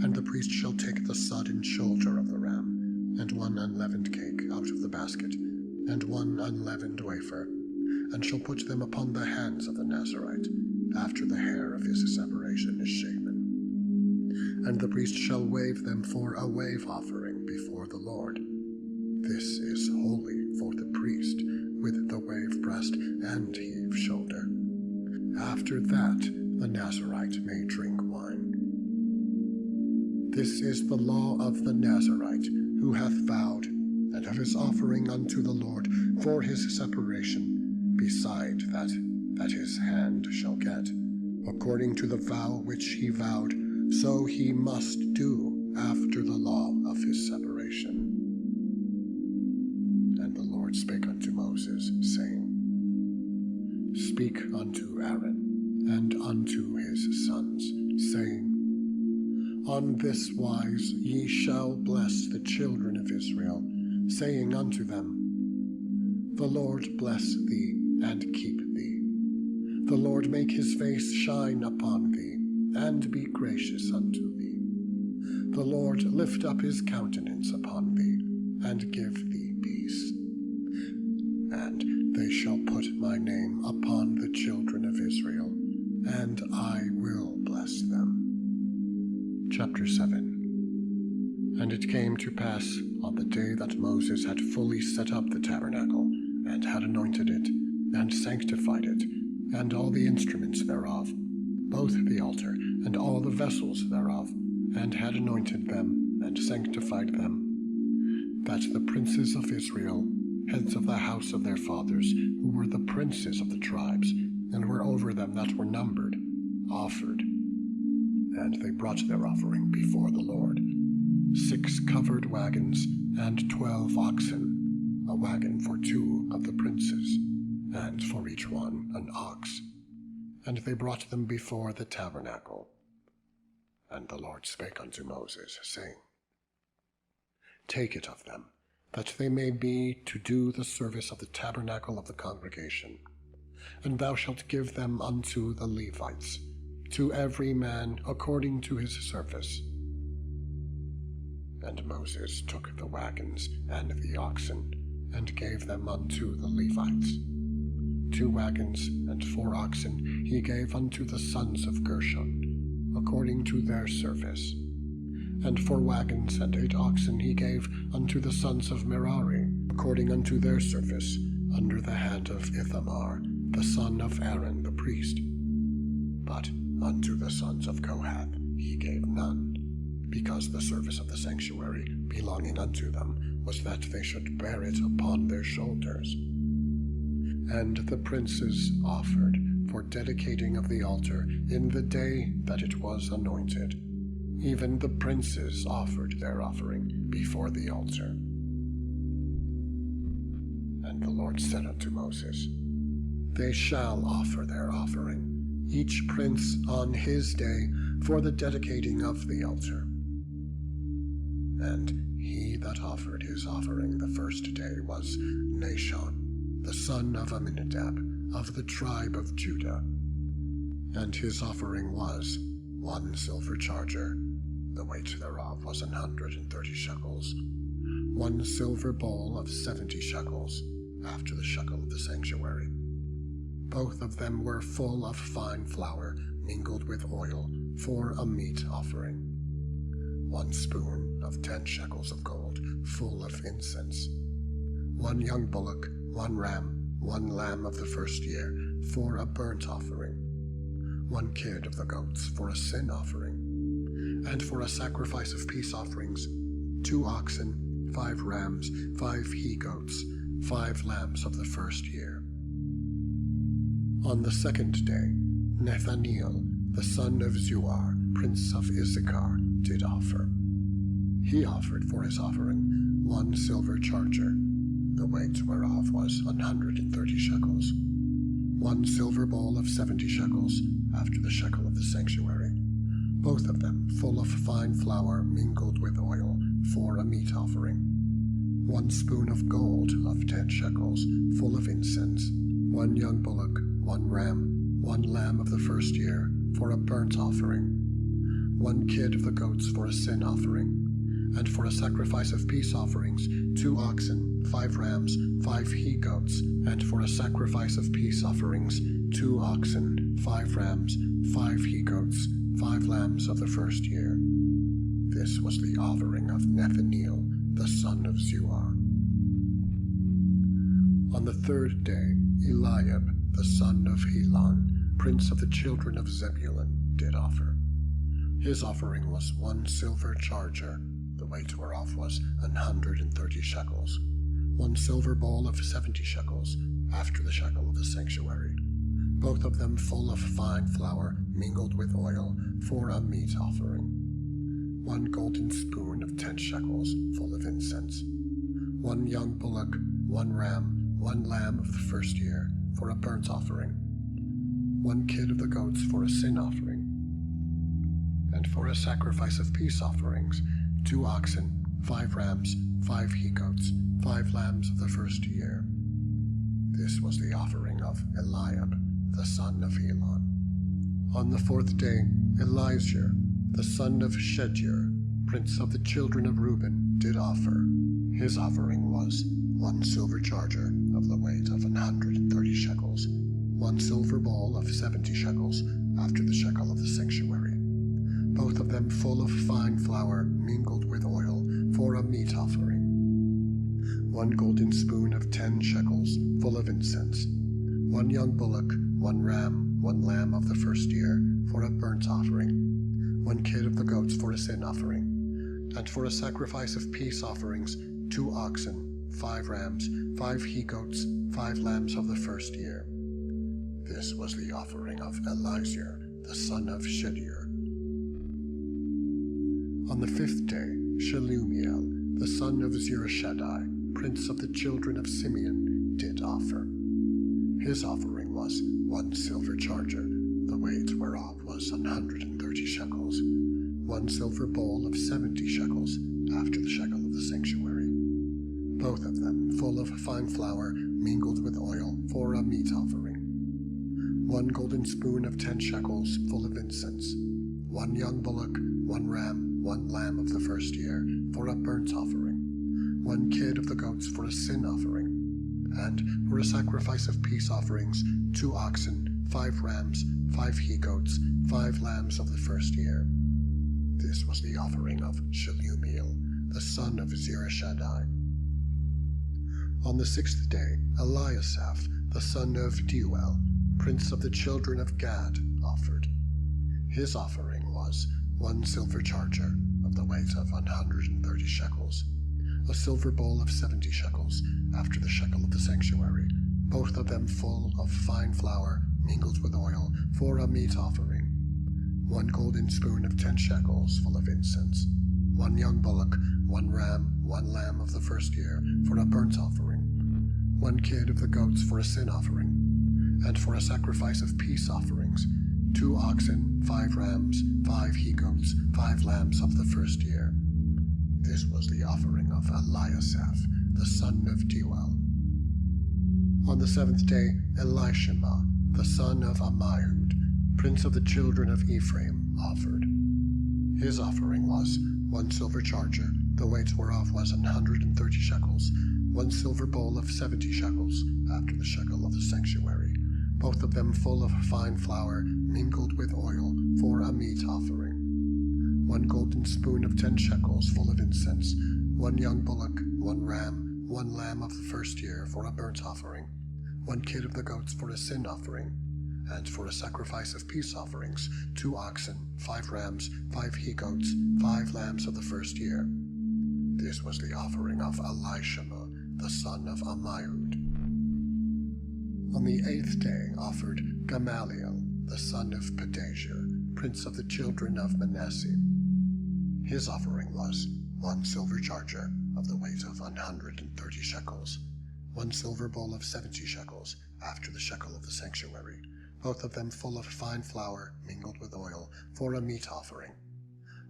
Speaker 1: And the priest shall take the sodden shoulder of the ram, and 1 unleavened cake out of the basket, and 1 unleavened wafer, and shall put them upon the hands of the Nazarite, after the hair of his separation is shaven. And the priest shall wave them for a wave offering before the Lord. This is holy for the priest, with the wave breast and heave shoulder. After that the Nazarite may drink wine. This is the law of the Nazarite, who hath vowed, and of his offering unto the Lord for his separation, beside that his hand shall get, according to the vow which he vowed, so he must do after the law of his separation. And the Lord spake unto Moses, saying, Speak unto Aaron and unto his sons, saying, On this wise ye shall bless the children of Israel, saying unto them, The Lord bless thee and keep thee. The Lord make his face shine upon thee, and be gracious unto thee. The Lord lift up his countenance upon thee, and give thee peace. And they shall put my name upon the children of Israel, and I will bless them. Chapter 7. And it came to pass, on the day that Moses had fully set up the tabernacle, and had anointed it, and sanctified it, and all the instruments thereof, both the altar and all the vessels thereof, and had anointed them, and sanctified them, that the princes of Israel, heads of the house of their fathers, who were the princes of the tribes, and were over them that were numbered, offered. And they brought their offering before the Lord, 6 covered wagons, and 12 oxen, a wagon for 2 of the princes, and for each one an ox. And they brought them before the tabernacle. And the Lord spake unto Moses, saying, Take it of them, that they may be to do the service of the tabernacle of the congregation. And thou shalt give them unto the Levites, to every man according to his service. And Moses took the wagons and the oxen, and gave them unto the Levites. 2 wagons and 4 oxen he gave unto the sons of Gershon, according to their service. And 4 wagons and 8 oxen he gave unto the sons of Merari, according unto their service, under the hand of Ithamar, the son of Aaron the priest. But unto the sons of Kohath he gave none, because the service of the sanctuary belonging unto them was that they should bear it upon their shoulders. And the princes offered for dedicating of the altar in the day that it was anointed. Even the princes offered their offering before the altar. And the Lord said unto Moses, They shall offer their offering, each prince on his day, for the dedicating of the altar. And he that offered his offering the first day was Nashon, the son of Amminadab, of the tribe of Judah. And his offering was 1 silver charger, the weight thereof was 130 shekels, 1 silver bowl of 70 shekels, after the shekel of the sanctuary. Both of them were full of fine flour, mingled with oil, for a meat offering. 1 spoon of 10 shekels of gold, full of incense. 1 young bullock, 1 ram, 1 lamb of the first year, for a burnt offering. 1 kid of the goats for a sin offering. And for a sacrifice of peace offerings, 2 oxen, 5 rams, 5 he-goats, 5 lambs of the first year. On the 2nd day, Nethaneel, the son of Zuar, prince of Issachar, did offer. He offered for his offering 1 silver charger, the weight whereof was 130 shekels, 1 silver bowl of 70 shekels, after the shekel of the sanctuary, both of them full of fine flour mingled with oil, for a meat offering. 1 spoon of gold of 10 shekels, full of incense. 1 young bullock, 1 ram, 1 lamb of the first year, for a burnt offering. 1 kid of the goats for a sin offering. And for a sacrifice of peace offerings, 2 oxen, 5 rams, 5 he-goats, and for a sacrifice of peace offerings, 2 oxen, 5 rams, 5 he-goats, 5 lambs of the first year. This was the offering of Nethaneel, the son of Zuar. On the 3rd day, Eliab, the son of Helon, prince of the children of Zebulun, did offer. His offering was 1 silver charger, the weight whereof was 130 shekels, 1 silver bowl of 70 shekels, after the shekel of the sanctuary, both of them full of fine flour mingled with oil, for a meat offering. 1 golden spoon of 10 shekels, full of incense. 1 young bullock, 1 ram, 1 lamb of the first year, for a burnt offering. 1 kid of the goats for a sin offering. And for a sacrifice of peace offerings, 2 oxen, 5 rams, 5 he-goats, 5 lambs of the first year. This was the offering of Eliab, the son of Helon. On the 4th day, Elizur, the son of Shedeur, prince of the children of Reuben, did offer. His offering was 1 silver charger of the weight of 130 shekels, 1 silver bowl of 70 shekels, after the shekel of the sanctuary, both of them full of fine flour mingled with oil, for a meat offering. 1 golden spoon of 10 shekels full of incense. 1 young bullock, 1 ram, 1 lamb of the first year for a burnt offering. 1 kid of the goats for a sin offering. And for a sacrifice of peace offerings, 2 oxen, 5 rams, 5 he-goats, 5 lambs of the first year. This was the offering of Elizur, the son of Shedeur. On the 5th day, Shelumiel, the son of Zurishaddai, prince of the children of Simeon, did offer. His offering was 1 silver charger, the weight whereof was 130 shekels, 1 silver bowl of 70 shekels, after the shekel of the sanctuary, both of them full of fine flour mingled with oil for a meat offering. 1 golden spoon of 10 shekels full of incense. 1 young bullock, 1 ram, 1 lamb of the first year for a burnt offering. 1 kid of the goats for a sin offering. And for a sacrifice of peace offerings, 2 oxen, 5 rams, 5 he-goats, 5 lambs of the first year. This was the offering of Shelumiel, the son of Zurishaddai. On the 6th day, Eliasaph, the son of Deuel, prince of the children of Gad, offered. His offering was 1 silver charger, of the weight of 130 shekels, a silver bowl of 70 shekels, after the shekel of the sanctuary, both of them full of fine flour mingled with oil, for a meat offering. 1 golden spoon of 10 shekels full of incense. 1 young bullock, 1 ram, 1 lamb of the first year for a burnt offering. 1 kid of the goats for a sin offering. And for a sacrifice of peace offerings, 2 oxen, 5 rams, 5 he-goats, 5 lambs of the first year. This was the offering of Eliasaph, the son of Deuel. On the 7th day, Elishama, the son of Ammihud, prince of the children of Ephraim, offered. His offering was 1 silver charger, the weight whereof was 130 shekels, 1 silver bowl of 70 shekels, after the shekel of the sanctuary, both of them full of fine flour mingled with oil, for a meat offering. 1 golden spoon of 10 shekels full of incense. 1 young bullock, 1 ram, 1 lamb of the first year for a burnt offering. 1 kid of the goats for a sin offering. And for a sacrifice of peace offerings, 2 oxen, 5 rams, 5 he-goats, 5 lambs of the first year. This was the offering of Elishama, the son of Ammihud. On the 8th day offered Gamaliel, the son of Pedahzur, prince of the children of Manasseh. His offering was 1 silver charger, of the weight of 130 shekels, 1 silver bowl of 70 shekels, after the shekel of the sanctuary, both of them full of fine flour mingled with oil, for a meat offering.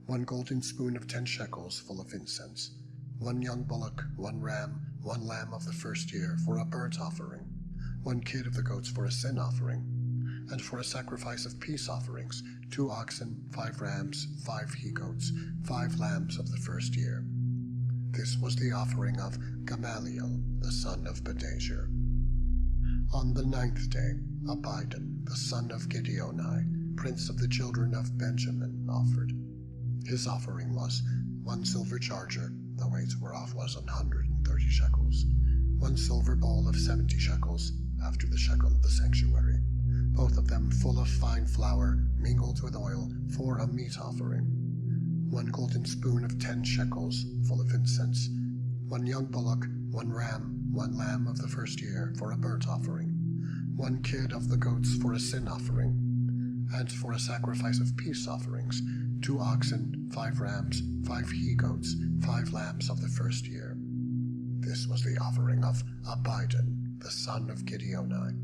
Speaker 1: 1 golden spoon of 10 shekels full of incense. 1 young bullock, 1 ram, 1 lamb of the first year for a burnt offering. 1 kid of the goats for a sin offering. And for a sacrifice of peace offerings, 2 oxen, 5 rams, 5 he-goats, 5 lambs of the first year. This was the offering of Gamaliel, the son of Pedahzur. On the 9th day, Abidan, the son of Gideoni, prince of the children of Benjamin, offered. His offering was 1 silver charger, the weight whereof was 130 shekels, 1 silver bowl of 70 shekels, after the shekel of the sanctuary, both of them full of fine flour mingled with oil, for a meat offering. 1 golden spoon of 10 shekels full of incense. 1 young bullock, 1 ram, 1 lamb of the first year for a burnt offering. 1 kid of the goats for a sin offering. And for a sacrifice of peace offerings, 2 oxen, 5 rams, 5 he-goats, 5 lambs of the first year. This was the offering of Abidan, the son of Gideoni.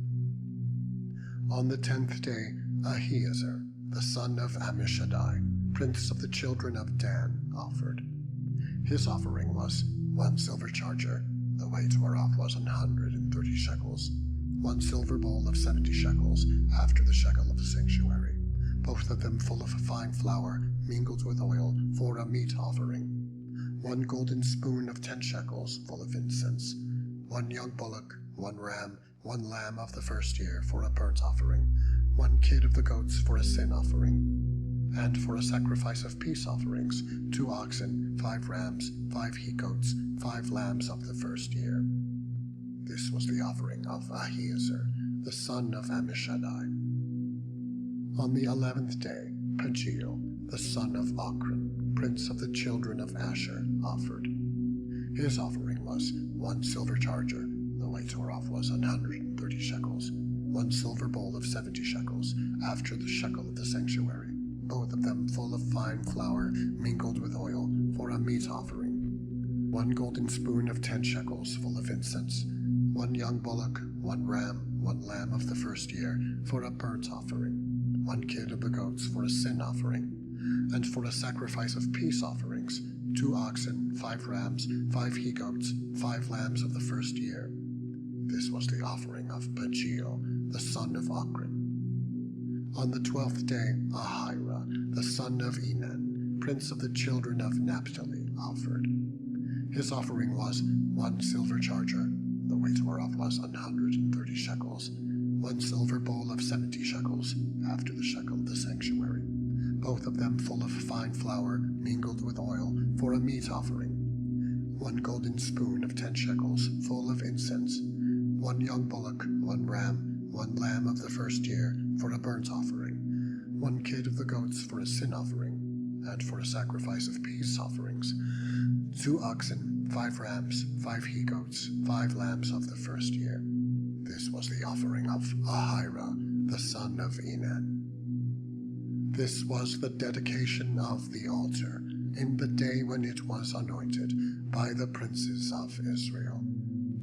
Speaker 1: On the 10th day, Ahiezer, the son of Ammishaddai, prince of the children of Dan, offered. His offering was 1 silver charger, the weight whereof was 130 shekels, 1 silver bowl of 70 shekels, after the shekel of the sanctuary, both of them full of fine flour mingled with oil, for a meat offering. 1 golden spoon of 10 shekels full of incense. 1 young bullock, 1 ram, 1 lamb of the first year for a burnt offering. 1 kid of the goats for a sin offering. and for a sacrifice of peace offerings, 2 oxen, 5 rams, 5 he-goats, 5 lambs of the first year. This was the offering of Ahiezer, the son of Ammishaddai. On the 11th day, Pagiel, the son of Ochran, prince of the children of Asher, offered. His offering was 1 silver charger, the weight whereof was 130 shekels, 1 silver bowl of 70 shekels, after the shekel of the sanctuary, both of them full of fine flour mingled with oil, for a meat offering. 1 golden spoon of 10 shekels, full of incense, 1 young bullock, 1 ram, 1 lamb of the first year, for a burnt offering, 1 kid of the goats for a sin offering, and for a sacrifice of peace offerings, 2 oxen, 5 rams, 5 he-goats, 5 lambs of the first year. This was the offering of Pagiel, the son of Ochran. On the 12th day, Ahira, the son of Enan, prince of the children of Naphtali, offered. His offering was 1 silver charger, the weight whereof was 130 shekels, 1 silver bowl of 70 shekels, after the shekel of the sanctuary, both of them full of fine flour mingled with oil, for a meat offering. 1 golden spoon of 10 shekels, full of incense, 1 young bullock, 1 ram, 1 lamb of the first year, for a burnt offering, 1 kid of the goats for a sin offering, and for a sacrifice of peace offerings, 2 oxen, 5 rams, 5 he-goats, 5 lambs of the first year. This was the offering of Ahira, the son of Enan. This was the dedication of the altar, in the day when it was anointed by the princes of Israel.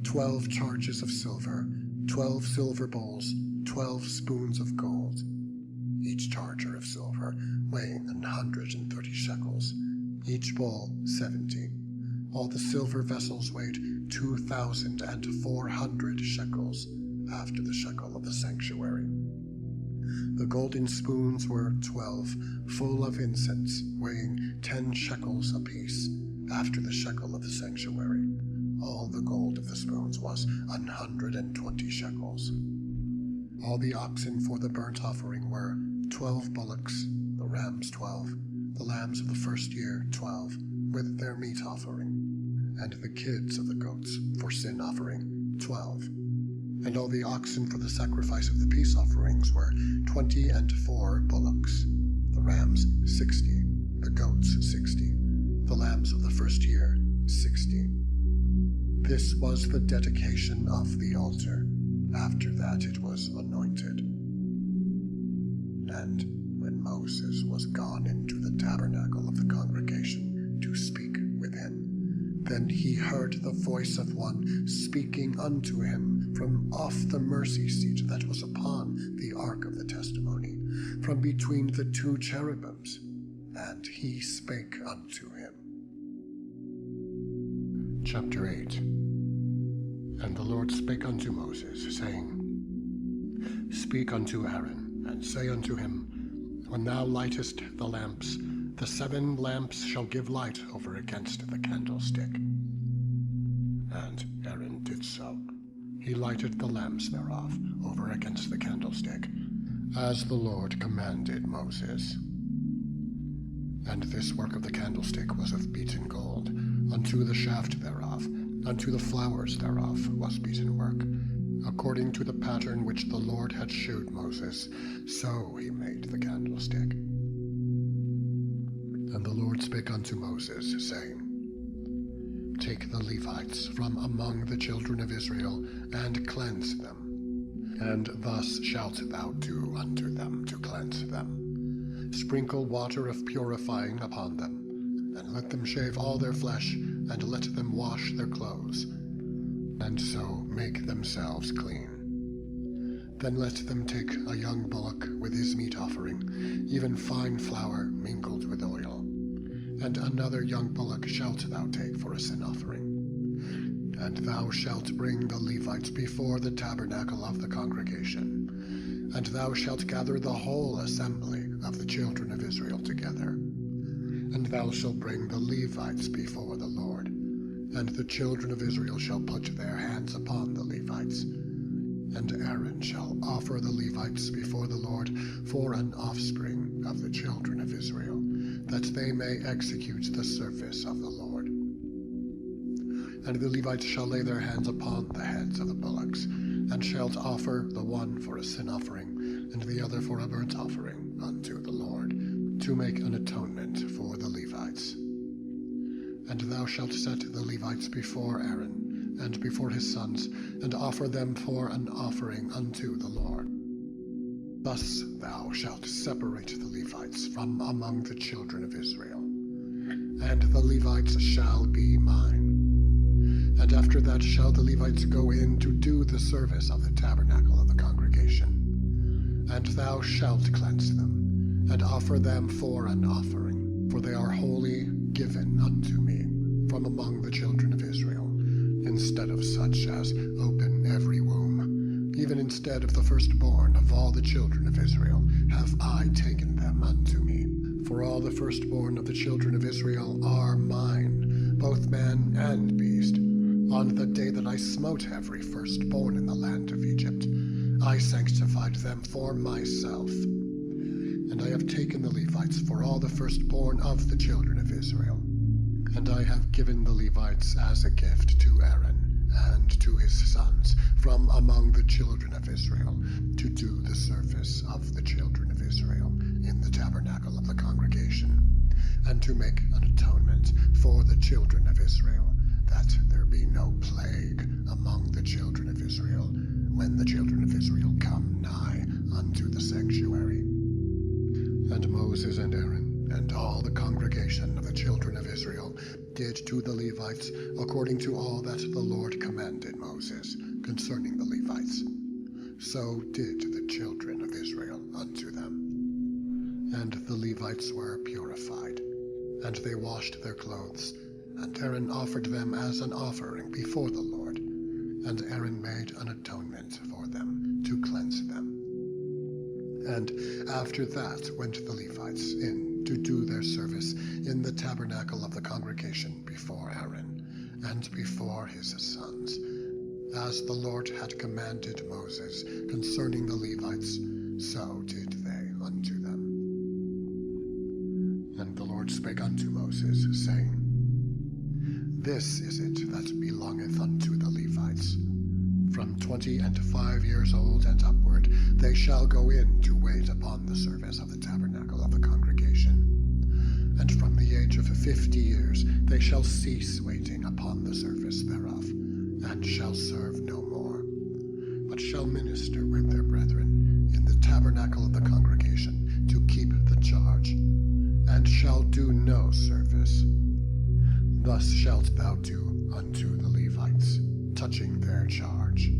Speaker 1: 12 charges of silver, 12 silver bowls, 12 spoons of gold, each charger of silver weighing 130 shekels, each bowl 70. All the silver vessels weighed 2,400 shekels, after the shekel of the sanctuary. The golden spoons were 12, full of incense, weighing 10 shekels apiece, after the shekel of the sanctuary. All the gold of the spoons was 120 shekels. All the oxen for the burnt offering were 12 bullocks, the rams 12, the lambs of the first year 12, with their meat offering, and the kids of the goats for sin offering 12. And all the oxen for the sacrifice of the peace offerings were 24 bullocks, the rams 60, the goats 60, the lambs of the first year 60. This was the dedication of the altar. After that it was anointed. And when Moses was gone into the tabernacle of the congregation to speak within, then he heard the voice of one speaking unto him from off the mercy seat that was upon the ark of the testimony, from between the 2 cherubims, and he spake unto him. Chapter 8. And the Lord spake unto Moses, saying, Speak unto Aaron, and say unto him, When thou lightest the lamps, the 7 lamps shall give light over against the candlestick. And Aaron did so. He lighted the lamps thereof over against the candlestick, as the Lord commanded Moses. And this work of the candlestick was of beaten gold, unto the shaft thereof, unto the flowers thereof was beaten work, according to the pattern which the Lord had shewed Moses, so he made the candlestick. And the Lord spake unto Moses, saying, Take the Levites from among the children of Israel, and cleanse them. And thus shalt thou do unto them to cleanse them. Sprinkle water of purifying upon them, and let them shave all their flesh, and let them wash their clothes, and so make themselves clean. Then let them take a young bullock with his meat offering, even fine flour mingled with oil. And another young bullock shalt thou take for a sin offering. And thou shalt bring the Levites before the tabernacle of the congregation, and thou shalt gather the whole assembly of the children of Israel together. And thou shalt bring the Levites before the Lord, and the children of Israel shall put their hands upon the Levites. And Aaron shall offer the Levites before the Lord for an offspring of the children of Israel, that they may execute the service of the Lord. And the Levites shall lay their hands upon the heads of the bullocks, and shall offer the one for a sin offering, and the other for a burnt offering unto the Lord, to make an atonement for the Levites. And thou shalt set the Levites before Aaron, and before his sons, and offer them for an offering unto the Lord. Thus thou shalt separate the Levites from among the children of Israel, and the Levites shall be mine. And after that shall the Levites go in to do the service of the tabernacle of the congregation. And thou shalt cleanse them, and offer them for an offering, for they are wholly given unto me from among the children of Israel, instead of such as open every womb. Even instead of the firstborn of all the children of Israel have I taken them unto me. For all the firstborn of the children of Israel are mine, both man and beast. On the day that I smote every firstborn in the land of Egypt, I sanctified them for myself. And I have taken the Levites for all the firstborn of the children of Israel. And I have given the Levites as a gift to Aaron and to his sons from among the children of Israel, to do the service of the children of Israel in the tabernacle of the congregation, and to make an atonement for the children of Israel, that there be no plague among the children of Israel when the children of Israel come nigh unto the sanctuary. And Moses and Aaron and all the congregation of the children of Israel did to the Levites according to all that the Lord commanded Moses concerning the Levites. So did the children of Israel unto them. And the Levites were purified, and they washed their clothes, and Aaron offered them as an offering before the Lord, and Aaron made an atonement for them to cleanse them. And after that went the Levites in to do their service in the tabernacle of the congregation before Aaron, and before his sons, as the Lord had commanded Moses concerning the Levites, so did they unto them. And the Lord spake unto Moses, saying, This is it that belongeth unto the Levites. From 25 years old and upward they shall go in to wait upon the service of the tabernacle of the congregation. And from the age of 50 years they shall cease waiting upon the service thereof, and shall serve no more, but shall minister with their brethren in the tabernacle of the congregation to keep the charge, and shall do no service. Thus shalt thou do unto the Levites, touching their charge.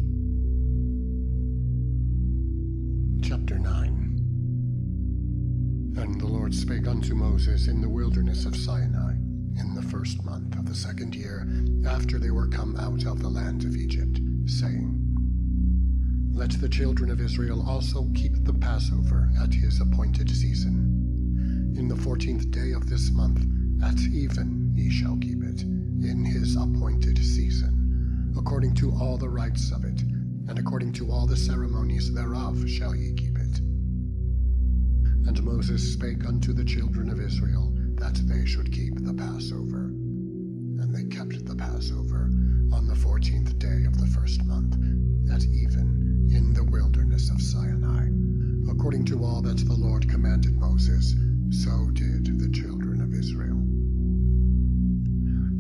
Speaker 1: Chapter 9. And the Lord spake unto Moses in the wilderness of Sinai, in the first month of the second year, after they were come out of the land of Egypt, saying, Let the children of Israel also keep the Passover at his appointed season. In the 14th day of this month, at even ye shall keep it, in his appointed season. According to all the rites of it, and according to all the ceremonies thereof shall ye keep it. And Moses spake unto the children of Israel, that they should keep the Passover. And they kept the Passover on the 14th day of the first month, at even, in the wilderness of Sinai. According to all that the Lord commanded Moses, so did the children of Israel.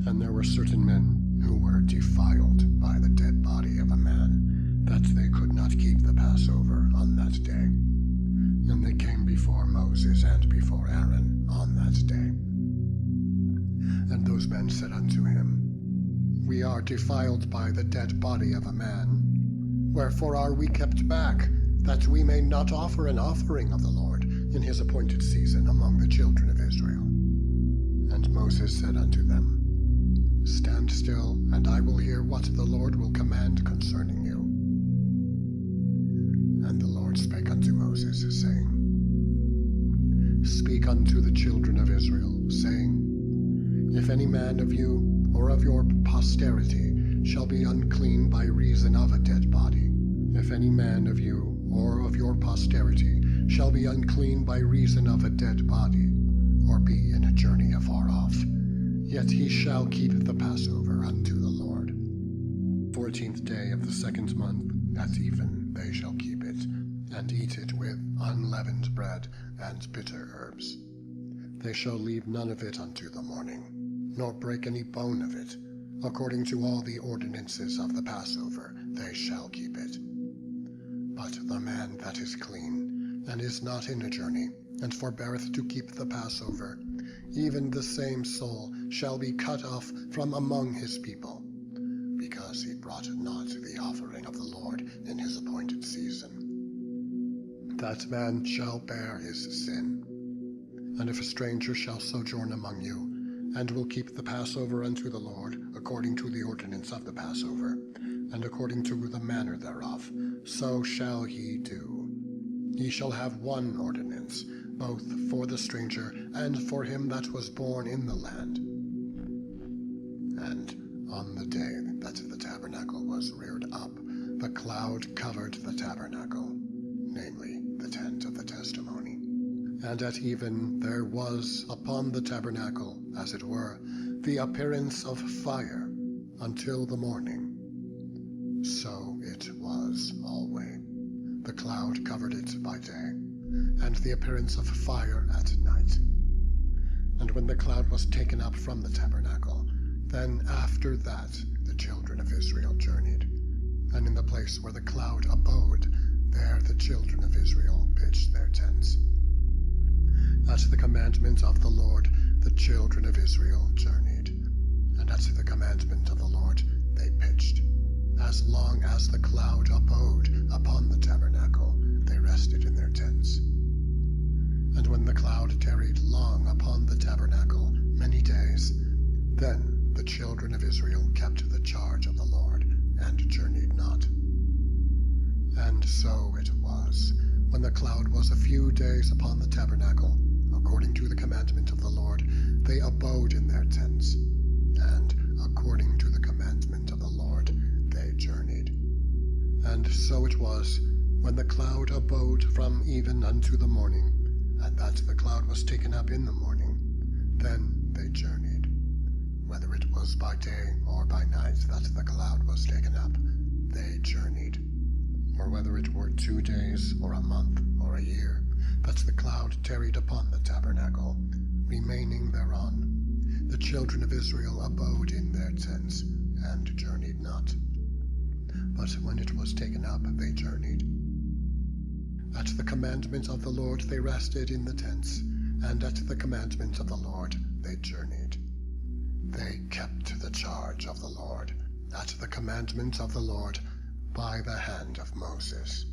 Speaker 1: And there were certain men who were defiled by the dead body of a man, that they could not keep the Passover on that day. And they came before Moses and before Aaron on that day. And those men said unto him, We are defiled by the dead body of a man. Wherefore are we kept back, that we may not offer an offering of the Lord in his appointed season among the children of Israel? And Moses said unto them, Stand still, and I will hear what the Lord will command concerning you. And the Lord spake unto Moses, saying, Speak unto the children of Israel, saying, If any man of you or of your posterity shall be unclean by reason of a dead body, if any man of you or of your posterity shall be unclean by reason of a dead body, or be in a journey afar off, yet he shall keep the Passover unto the Lord. 14th day of the 2nd month, at even they shall keep it, and eat it with unleavened bread and bitter herbs. They shall leave none of it unto the morning, nor break any bone of it. According to all the ordinances of the Passover they shall keep it. But the man that is clean, and is not in a journey, and forbeareth to keep the Passover, even the same soul shall be cut off from among his people, because he brought not the offering of the Lord in his appointed season. That man shall bear his sin. And if a stranger shall sojourn among you, and will keep the Passover unto the Lord, according to the ordinance of the Passover, and according to the manner thereof, so shall he do. He shall have one ordinance, both for the stranger and for him that was born in the land. And on the day that the tabernacle was reared up, the cloud covered the tabernacle, namely the tent of the testimony. And at even there was upon the tabernacle, as it were, the appearance of fire until the morning. So it was alway. The cloud covered it by day, and the appearance of fire at night. And when the cloud was taken up from the tabernacle, then after that the children of Israel journeyed. And in the place where the cloud abode, there the children of Israel pitched their tents. At the commandment of the Lord the children of Israel journeyed, and at the commandment of the Lord they pitched. As long as the cloud abode upon the tabernacle, they rested in their tents. And when the cloud tarried long upon the tabernacle many days, then the children of Israel kept the charge of the Lord, and journeyed not. And so it was, when the cloud was a few days upon the tabernacle, according to the commandment of the Lord, they abode in their tents, and according to the commandment of the Lord, they journeyed. And so it was, when the cloud abode from even unto the morning, and that the cloud was taken up in the morning, then they journeyed. Whether it was by day or by night that the cloud was taken up, they journeyed. Or whether it were 2 days, or a month, or a year, that the cloud tarried upon the tabernacle, remaining thereon, the children of Israel abode in their tents, and journeyed not. But when it was taken up, they journeyed. At the commandment of the Lord they rested in the tents, and at the commandment of the Lord they journeyed. They kept the charge of the Lord, at the commandment of the Lord, by the hand of Moses.